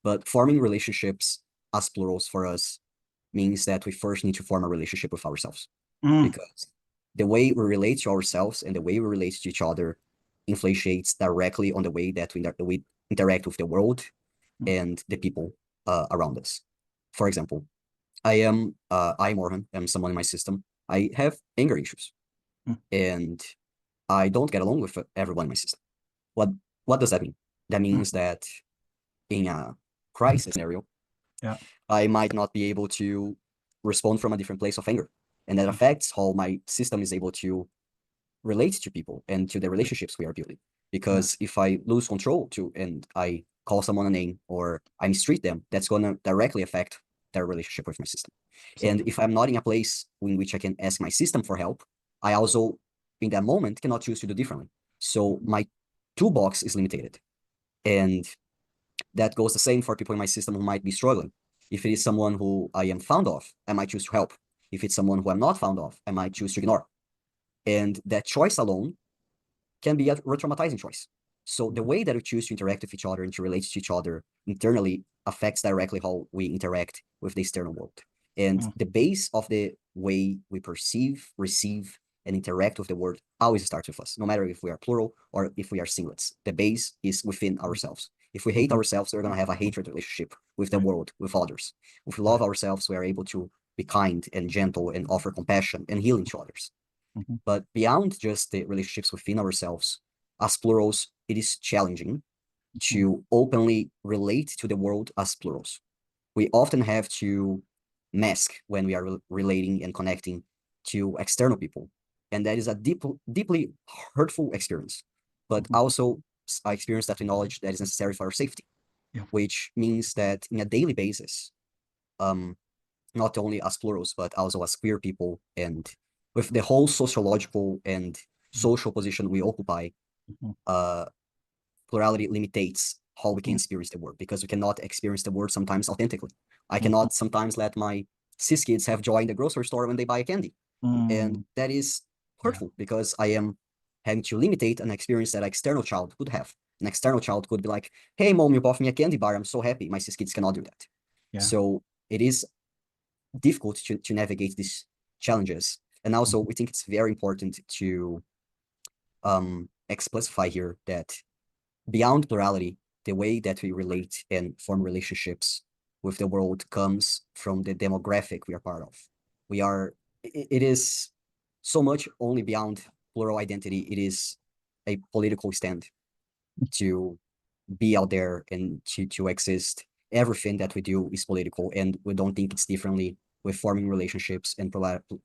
But forming relationships as plurals for us means that we first need to form a relationship with ourselves. Because the way we relate to ourselves and the way we relate to each other influences directly on the way that we interact with the world and the people around us. For example, I, Morhan, am someone in my system. I have anger issues, and I don't get along with everyone in my system. What does that mean? That means that in a crisis scenario, I might not be able to respond from a different place of anger. And that affects how my system is able to relate to people and to the relationships we are building. Because if I lose control and I call someone a name or I mistreat them, that's going to directly affect their relationship with my system. And if I'm not in a place in which I can ask my system for help, I also, in that moment, cannot choose to do differently. So my toolbox is limited. And that goes the same for people in my system who might be struggling. If it is someone who I am fond of, I might choose to help. If it's someone who I'm not fond of, I might choose to ignore. And that choice alone can be a re-traumatizing choice. So the way that we choose to interact with each other and to relate to each other internally affects directly how we interact with the external world. And the base of the way we perceive, receive, and interact with the world always starts with us, no matter if we are plural or if we are singlets. The base is within ourselves. If we hate ourselves, we're going to have a hatred relationship with the world, with others. If we love ourselves, we are able to be kind and gentle and offer compassion and healing to others. But beyond just the relationships within ourselves, as plurals, it is challenging to openly relate to the world as plurals. We often have to mask when we are relating and connecting to external people. And that is a deeply hurtful experience, but also an experience that we acknowledge that is necessary for our safety, which means that in a daily basis, not only as plurals, but also as queer people, and with the whole sociological and social position we occupy, plurality limitates how we can experience the world, because we cannot experience the world sometimes authentically. I cannot sometimes let my cis kids have joy in the grocery store when they buy a candy. And that is hurtful because I am having to limitate an experience that an external child could have. An external child could be like, hey, mom, you bought me a candy bar. I'm so happy. My cis kids cannot do that. So it is difficult to navigate these challenges. And also, we think it's very important to explicify here that beyond plurality, the way that we relate and form relationships with the world comes from the demographic we are part of. It is so much only beyond plural identity. It is a political stand to be out there and to exist. Everything that we do is political, and we don't think it's differently with forming relationships and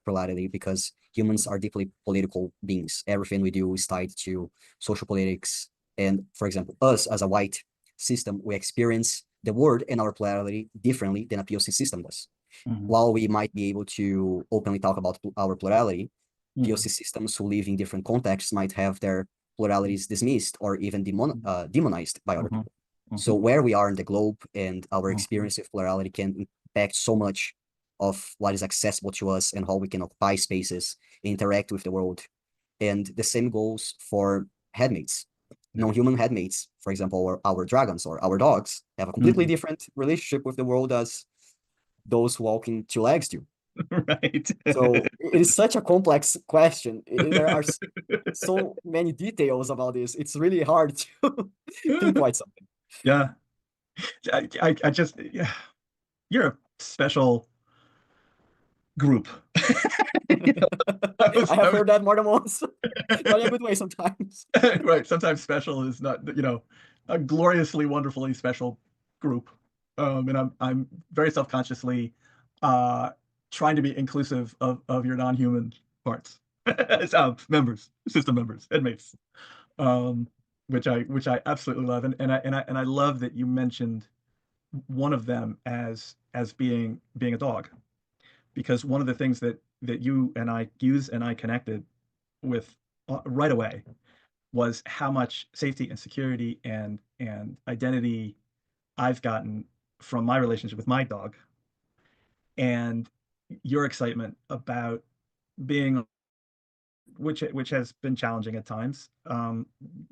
plurality, because humans are deeply political beings. Everything we do is tied to social politics. And for example, us as a white system, we experience the world and our plurality differently than a POC system does. While we might be able to openly talk about our plurality, POC systems who live in different contexts might have their pluralities dismissed or even demonized by other people. So where we are in the globe and our experience with plurality can impact so much of what is accessible to us and how we can occupy spaces, interact with the world. And the same goes for headmates. Non-human headmates, for example, our dragons or our dogs, have a completely different relationship with the world as those walking two legs do. Right. So it is such a complex question. There are so many details about this. It's really hard to pinpoint something. Yeah. I just, you're a special group. I have heard that more than once, but in a good way sometimes. Right. Sometimes special is not, a gloriously, wonderfully special group. And I'm very self-consciously trying to be inclusive of your non-human parts, members, system members, inmates, which I absolutely love. And I love that you mentioned one of them as being a dog, because one of the things that you and I connected with right away was how much safety and security and identity I've gotten from my relationship with my dog, and your excitement about being, which has been challenging at times,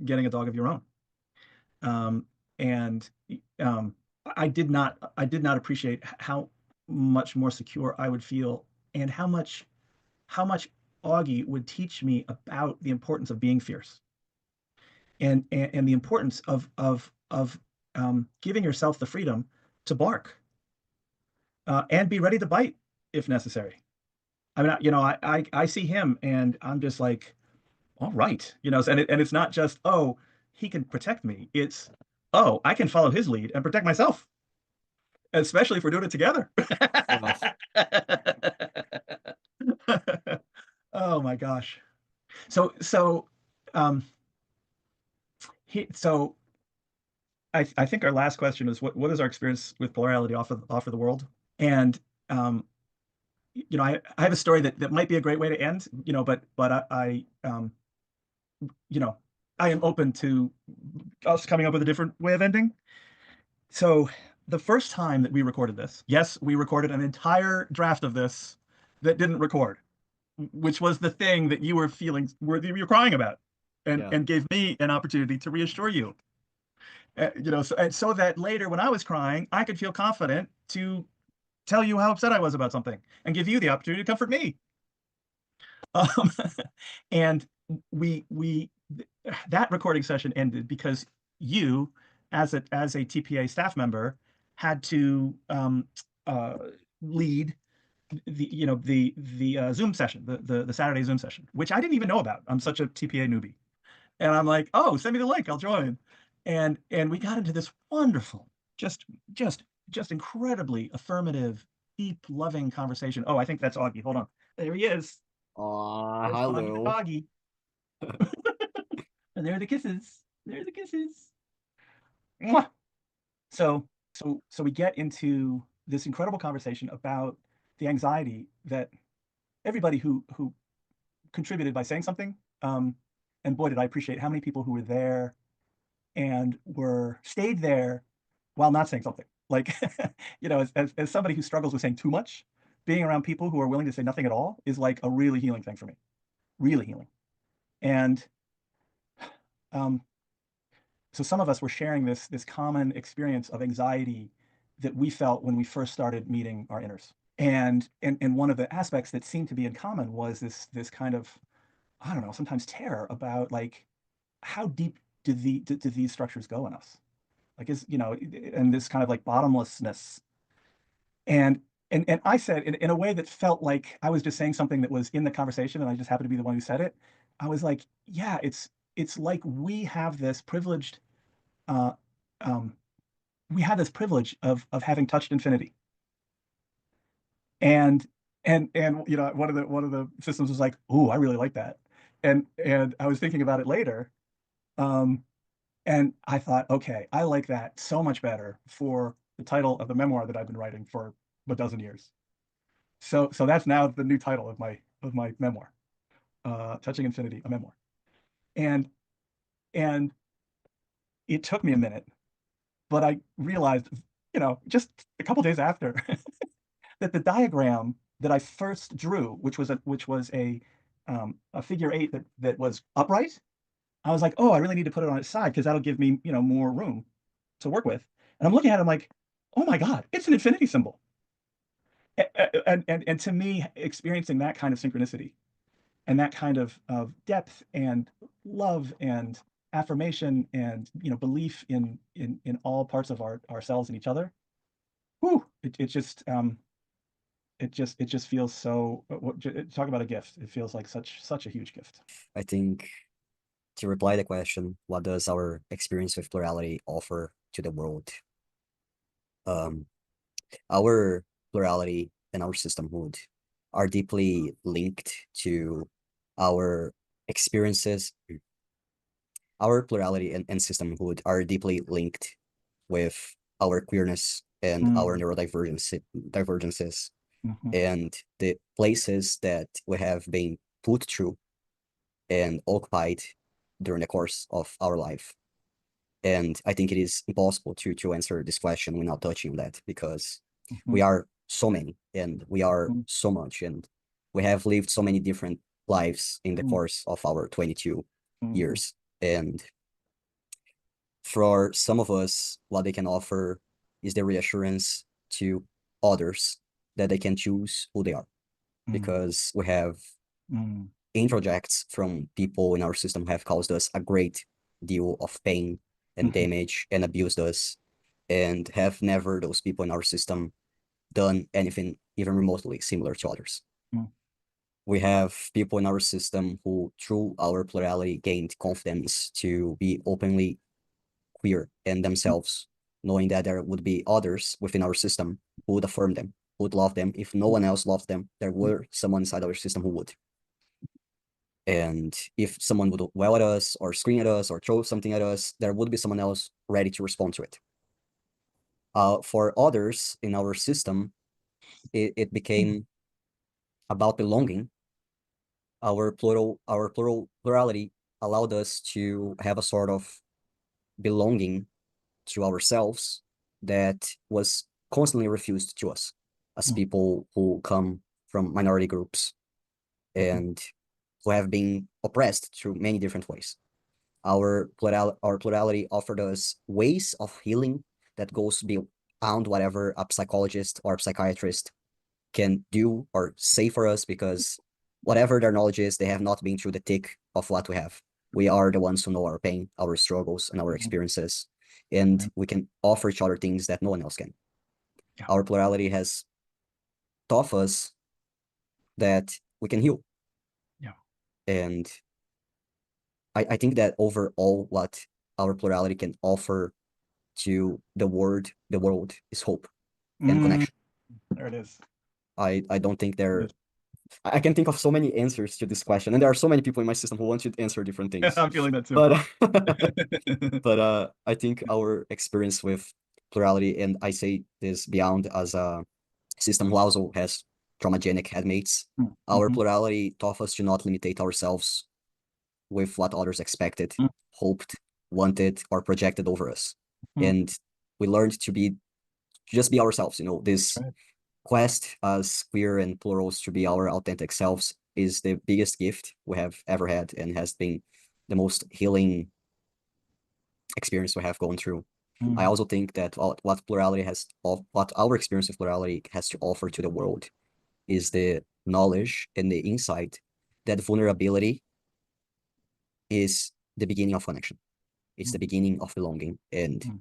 getting a dog of your own. And I did not appreciate how much more secure I would feel, and how much Augie would teach me about the importance of being fierce, and the importance of giving yourself the freedom to bark, and be ready to bite if necessary. I mean, I see him and I'm just like, all right, and it's not just, oh, he can protect me. It's, oh, I can follow his lead and protect myself, especially if we're doing it together. Oh my gosh. So um so I think our last question is, what is our experience with plurality offer the world? And I have a story that might be a great way to end, but I am open to us coming up with a different way of ending. So the first time that we recorded this, yes, we recorded an entire draft of this that didn't record, which was the thing that you were feeling, you were crying about, and gave me an opportunity to reassure you. So that later when I was crying, I could feel confident to tell you how upset I was about something and give you the opportunity to comfort me. Um, and we that recording session ended because you, as a TPA staff member, had to uh, lead the Zoom session, the Saturday Zoom session, which I didn't even know about. I'm such a TPA newbie, and I'm like, oh, send me the link, I'll join. And we got into this wonderful, just just just incredibly affirmative, deep, loving conversation. Oh, I think that's Augie. Hold on, there he is. There's Augie the Hello. doggy. And there are the kisses. There are the kisses. Mwah! So we get into this incredible conversation about the anxiety that everybody who contributed by saying something. And boy, did I appreciate how many people who were there and were stayed there while not saying something. Like, as somebody who struggles with saying too much, being around people who are willing to say nothing at all is like a really healing thing for me. Really healing. And um, so some of us were sharing this common experience of anxiety that we felt when we first started meeting our inners. And one of the aspects that seemed to be in common was this kind of, I don't know, sometimes terror about like how deep do these structures go in us? Like, and this kind of like bottomlessness. And and I said in a way that felt like I was just saying something that was in the conversation and I just happened to be the one who said it. I was like, yeah, it's like uh, um, we have this privilege of having touched infinity. And one of the systems was like, "Ooh, I really like that." And I was thinking about it later, um, and I thought, okay, I like that so much better for the title of the memoir that I've been writing for a dozen years. So that's now the new title of my memoir, "Touching Infinity," a memoir. And and it took me a minute, but I realized, just a couple days after, that the diagram that I first drew, which was a figure eight that was upright, I was like, oh, I really need to put it on its side because that'll give me, more room to work with. And I'm looking at it, I'm like, oh my God, it's an infinity symbol. And to me, experiencing that kind of synchronicity and that kind of depth and love and affirmation and belief in all parts of ourselves and each other, whew, it just feels so. Talk about a gift. It feels like such a huge gift. I think to reply the question, what does our experience with plurality offer to the world? Um, our plurality and our systemhood are deeply linked to our experiences. Our plurality and systemhood are deeply linked with our queerness and our Mm, divergences mhm, and the places that we have been put through and occupied during the course of our life. And I think it is impossible to answer this question without touching on that because mhm, we are so many and we are mm, so much and we have lived so many different lives in the mm, course of our 22 mhm, years. And for some of us, what they can offer is the reassurance to others that they can choose who they are mm, because we have mm, introjects from people in our system who have caused us a great deal of pain and mhm, damage and abused us and have never those people in our system done anything even remotely similar to others. mm, We have people in our system who, through our plurality, gained confidence to be openly queer and themselves, knowing that there would be others within our system who would affirm them, who would love them. If no one else loved them, there were someone inside our system who would. And if someone would well at us or scream at us or throw something at us, there would be someone else ready to respond to it. For others in our system, it mm, became about belonging. Our plurality allowed us to have a sort of belonging to ourselves that was constantly refused to us as mm, people who come from minority groups mhm, and who have been oppressed through many different ways. Our plurality offered us ways of healing that goes beyond whatever a psychologist or a psychiatrist can do or say for us, because whatever their knowledge is, they have not been through the thick of what we have. We are the ones who know our pain, our struggles, and our experiences, and Right. we can offer each other things that no one else can. Yeah. Our plurality has taught us that we can heal. Yeah. And I think that overall, what our plurality can offer to the world is hope and Mm, connection. there it is. I don't think It there is. I can think of so many answers to this question, and there are so many people in my system who want to answer different things. I'm feeling that too. But but I think our experience with plurality, and I say this beyond as a system who also has traumagenic headmates, our Mm-hmm. plurality taught us to not limitate ourselves with what others expected, hoped, wanted, or projected over us. Mm-hmm. And we learned to just be ourselves. That's This right. quest as queer and plurals to be our authentic selves is the biggest gift we have ever had, and has been the most healing experience we have gone through. I Mm, also think that what our experience with plurality has to offer to the world is the knowledge and the insight that vulnerability is the beginning of connection. It's mm, the beginning of belonging, and mm,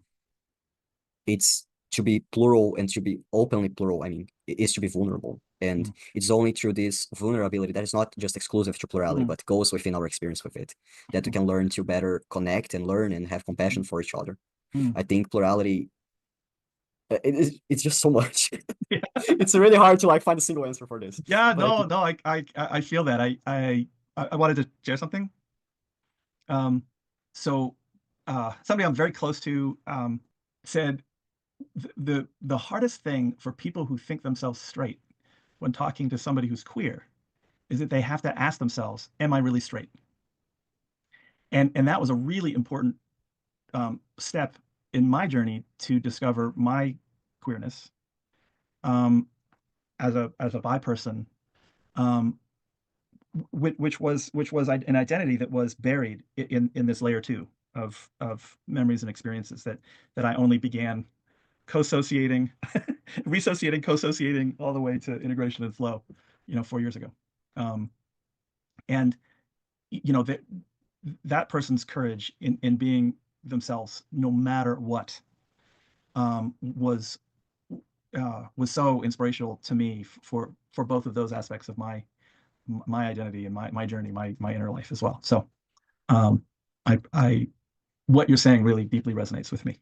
it's to be plural and to be openly plural. I mean, is to be vulnerable. And mm, it's only through this vulnerability that is not just exclusive to plurality, mm, but goes within our experience with it, that we can learn to better connect and learn and have compassion for each other. mm. I think plurality, it's just so much. Yeah. It's really hard to like find a single answer for this. Yeah, But I no, think no, I feel that. I wanted to share something. Um, so somebody I'm very close to said the hardest thing for people who think themselves straight when talking to somebody who's queer is that they have to ask themselves, "Am I really straight?" And that was a really important step in my journey to discover my queerness um, as a bi person, um, which was an identity that was buried in this layer two of memories and experiences that I only began co-associating, resociating, co-associating all the way to integration and flow, 4 years ago. Um, and that person's courage in being themselves, no matter what, was so inspirational to me for both of those aspects of my identity and my journey, my inner life as well. So um, I what you're saying really deeply resonates with me.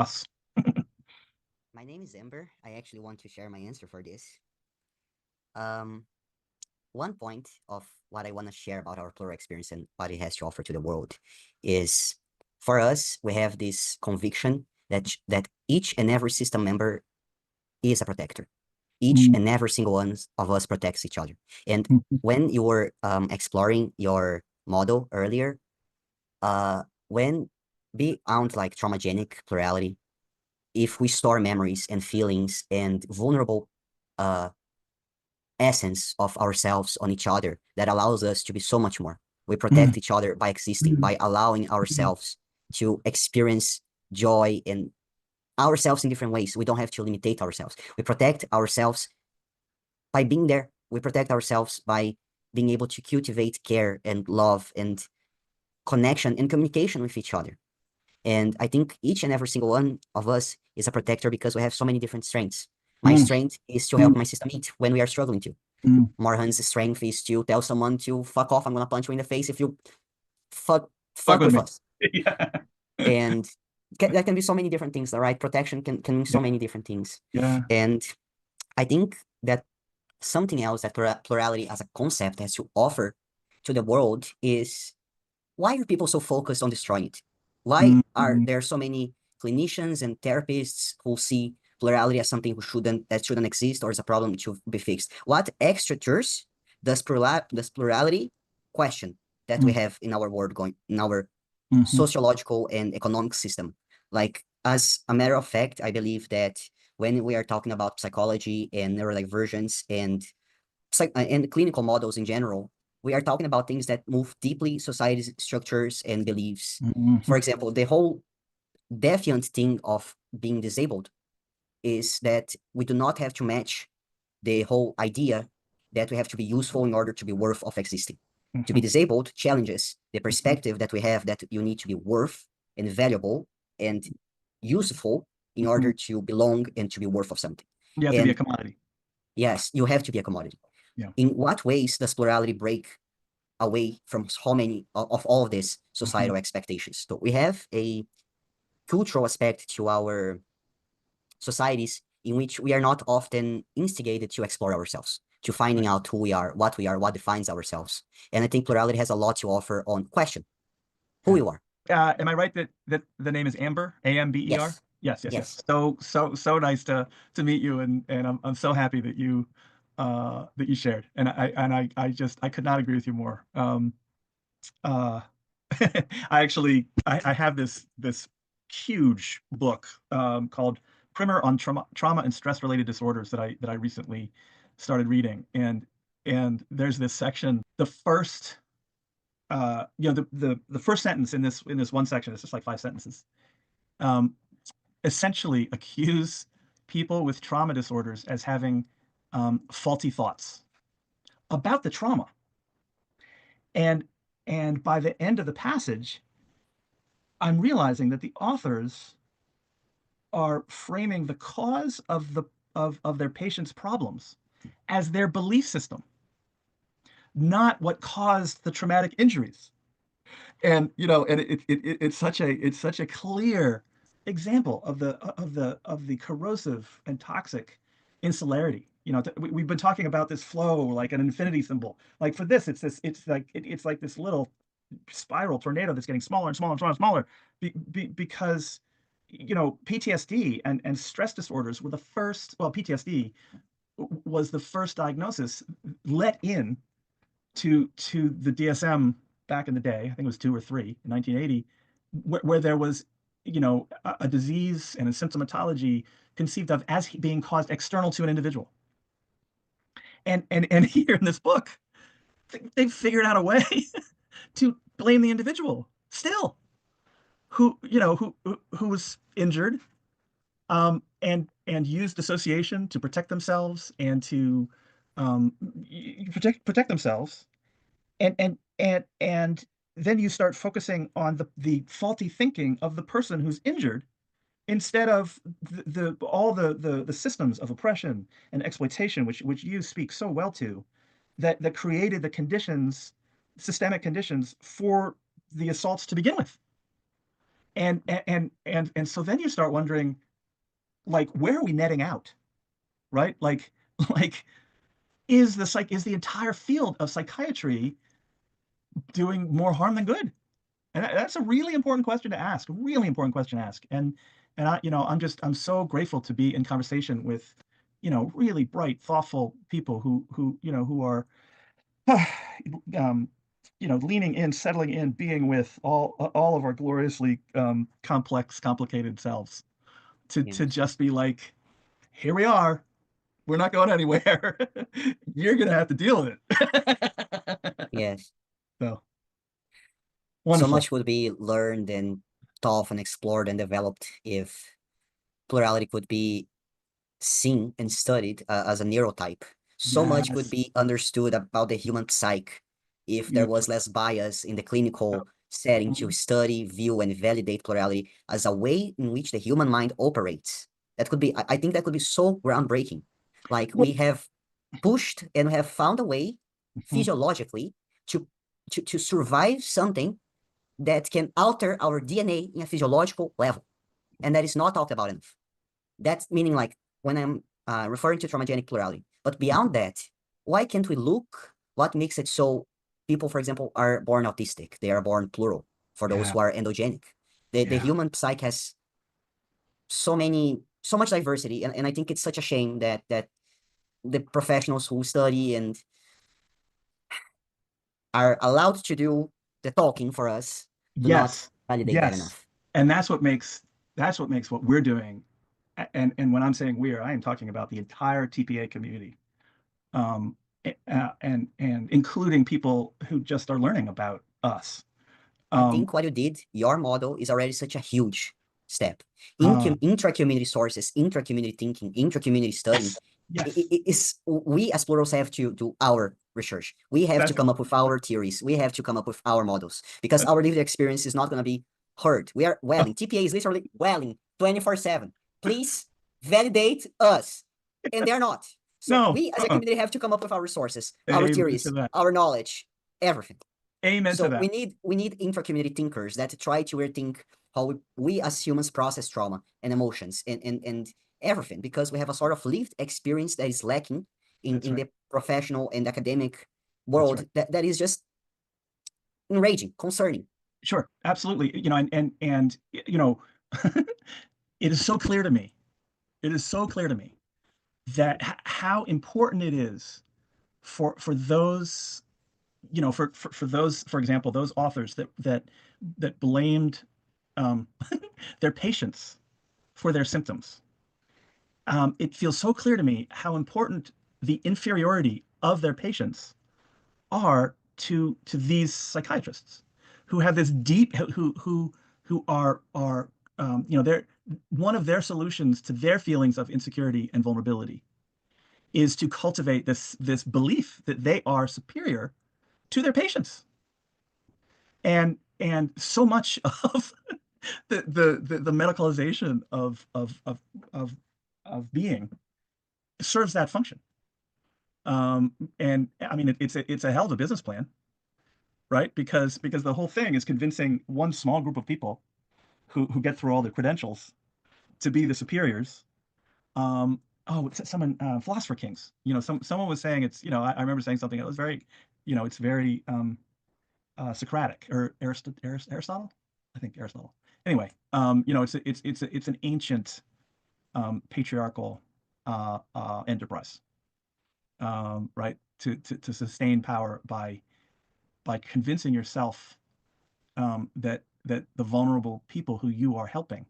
Us. my name is Amber. I actually want to share my answer for this. Um, One point of what I want to share about our plural experience and what it has to offer to the world is, for us, we have this conviction that each and every system member is a protector. Each Mm, and every single one of us protects each other. And mm, when you were exploring your model earlier, when beyond like traumagenic plurality, if we store memories and feelings and vulnerable uh, essence of ourselves on each other that allows us to be so much more. We mm, protect each other by existing, mm, by allowing mm, ourselves to experience joy and ourselves in different ways. We don't have to limitate ourselves. We protect ourselves by being there. We protect ourselves by being able to cultivate care and love and connection and communication with each other. And I think each and every single one of us is a protector because we have so many different strengths. My mm, strength is to mm, help my system eat when we are struggling to. mm. Marhan's strength is to tell someone to fuck off. I'm gonna punch you in the face if you fuck Fuck fuck with with me. us. Yeah. And that can be so many different things, all right? Protection can mean so Yeah. many different things. Yeah. And I think that something else that plurality as a concept has to offer to the world is, why are people so focused on destroying it? Why Mm, are there so many clinicians and therapists who see plurality as something that shouldn't exist or as a problem to be fixed? What extra tools does plurality question that we mm, have in our world, going in our mhm, sociological and economic system? Like, as a matter of fact, I believe that when we are talking about psychology and neurodivergence and clinical models in general, we are talking about things that move deeply society's structures and beliefs. mhm, For example, the whole defiant thing of being disabled. is that we do not have to match the whole idea that we have to be useful in order to be worth of existing. To be disabled challenges the perspective that we have that you need to be worth and valuable and useful in order to belong and to be worth of something. You have to be a commodity. Yes, you have to be a commodity. Yeah. In what ways does plurality break away from so many of all of these societal expectations? So we have a cultural aspect to our societies in which we are not often instigated to explore ourselves, to finding out who we are, what defines ourselves. And I think plurality has a lot to offer on question who you are. Am I right that the name is Amber? Amber? Yes. Yes. So nice to meet you, and I'm so happy that you shared. And I could not agree with you more. Uh, I have this huge book called Primer on Trauma and Stress Related Disorders that I recently started reading, and there's this section, the first the first sentence in this one section, it's just like 5 sentences, um, essentially accuse people with trauma disorders as having faulty thoughts about the trauma. And by the end of the passage, I'm realizing that the authors are framing the cause of their patients' problems as their belief system, not what caused the traumatic injuries. And it's such a clear example of the corrosive and toxic insularity. We've been talking about this flow like an infinity symbol. Like for this, it's like this little spiral tornado that's getting smaller and smaller and smaller and smaller, because PTSD and stress disorders were the first. Well, PTSD was the first diagnosis let in to the DSM back in the day. I think it was 2 or 3 in 1980, where there was a disease and a symptomatology conceived of as being caused external to an individual. And here in this book, they've figured out a way to blame the individual still, who was injured, and used dissociation to protect themselves and to protect themselves, and then you start focusing on the faulty thinking of the person who's injured, instead of all the systems of oppression and exploitation, which you speak so well to, that created the conditions, systemic conditions for the assaults to begin with. And so then you start wondering, like, where are we netting out, right? Like is the entire field of psychiatry doing more harm than good? And that's a really important question to ask. Really important question to ask. And I'm so grateful to be in conversation with really bright, thoughtful people who are leaning in, settling in, being with all of our gloriously complex, complicated selves, to Yes. just be like, here we are. We're not going anywhere. You're gonna have to deal with it. Yes. So So wonderful. much would be learned and thought and explored and developed if plurality could be seen and studied as a neurotype. So much could Yes. be understood about the human psyche if there was Beautiful. less bias in the clinical setting to Mhm. study, view, and validate plurality as a way in which the human mind operates. That could be, I think that could be so groundbreaking. Like Well, we have pushed and have found a way mhm. physiologically to to survive something that can alter our DNA in a physiological level. And that is not talked about enough. That's meaning like when I'm referring to traumagenic plurality. But beyond that, why can't we look what makes it so people, for example, are born autistic? They are born plural for those Yeah, who are endogenic. The yeah. human psyche has so much diversity. And I think it's such a shame that the professionals who study and are allowed to do the talking for us do not Yes, validate that yes. enough. And that's what makes what we're doing. And when I'm saying we're, I am talking about the entire TPA community, and including people who just are learning about us. I Um, think what you did, your model is already such a huge step. Uh, Intra-community sources, intra-community thinking, intra-community studying, yes, yes, is we as plurals have to do our research. We have to that's right. come up with our theories. We have to come up with our models because That's our right. lived experience is not going to be heard. We are welling. TPA is literally welling 24/7. Please validate us. And they're not. So No, we as a community have to come up with our resources, our amen to theories, that. our knowledge, everything. Amen to So that. we need intra-community thinkers that try to rethink how we as humans process trauma and emotions and everything, because we have a sort of lived experience that is lacking That's in right. the professional and academic That's world right. that is just enraging, concerning. Sure, absolutely. And it is so clear to me. It is so clear to me that how important it is for those, for those, for example, those authors that blamed um, their patients for their symptoms. It feels so clear to me how important the inferiority of their patients are to these psychiatrists who have this deep who are they're one of their solutions to their feelings of insecurity and vulnerability is to cultivate this belief that they are superior to their patients. And so much of the medicalization of being serves that function. And I mean, it's a hell of a business plan, right? Because the whole thing is convincing one small group of people who get through all the credentials to be the superiors. Someone, philosopher kings. Someone was saying I remember saying something that was very, it's very Socratic or Aristotle. I think Aristotle. Anyway, it's an ancient patriarchal enterprise, right? To sustain power by convincing yourself that the vulnerable people who you are helping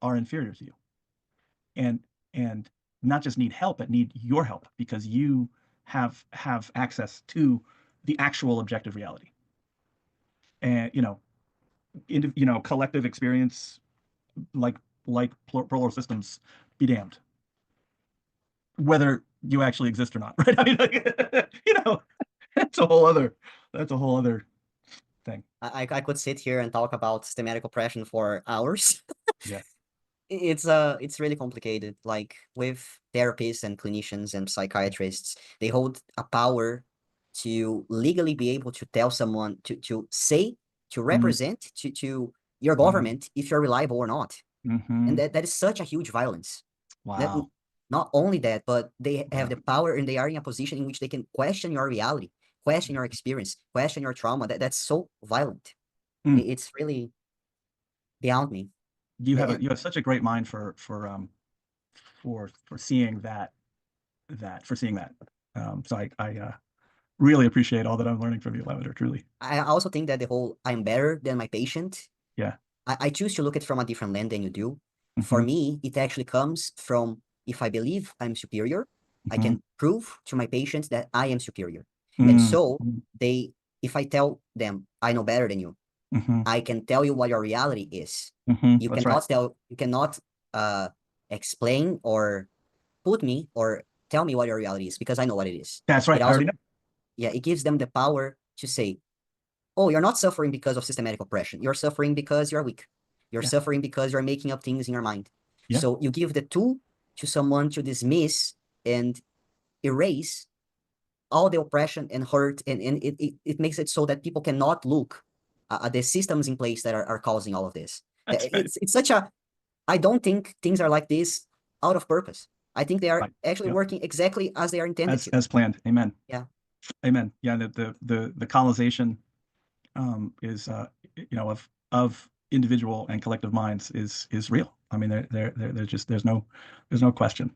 are inferior to you, and and not just need help, but need your help because you have access to the actual objective reality. And collective experience, like plural systems, be damned, whether you actually exist or not, right? I mean, like, that's a whole other that's a whole other thing. I could sit here and talk about systematic oppression for hours. Yeah. It's really complicated. Like with therapists and clinicians and psychiatrists, they hold a power to legally be able to tell someone to say, to Mm-hmm. represent to your Mm-hmm. government if you're reliable or not. And Mm-hmm. that is such a huge violence. That Wow. not only that, but they have Yeah. the power and they are in a position in which they can question your reality, question your experience, question your trauma. That's so violent. Mm. It's really beyond me. You have such a great mind for seeing that. So I really appreciate all that I'm learning from you, Lavender. Truly. I also think that the whole I'm better than my patient, Yeah. I choose to look at it from a different lens than you do. For Mm-hmm. me, it actually comes from if I believe I'm superior, I Mm-hmm. can prove to my patients that I am superior. And so Mm-hmm. if I tell them I know better than you, Mm-hmm. I can tell you what your reality is. Mm-hmm. That's right. You cannot uh, explain or put me or tell me what your reality is because I know what it is. That's It right. I already also, know. yeah, it gives them the power to say, oh, you're not suffering because of systematic oppression. You're suffering because you're weak. You're Yeah. suffering because you're making up things in your mind. Yeah. So you give the tool to someone to dismiss and erase all the oppression and hurt, and it makes it so that people cannot look at the systems in place that are causing all of this. That's right. It's such a, I don't think things are like this out of purpose. I think they are Right. actually Yep. working exactly as they are intended to. As planned. Amen. Yeah. Amen. Yeah. The colonization is of individual and collective minds is real. I mean, there's no question.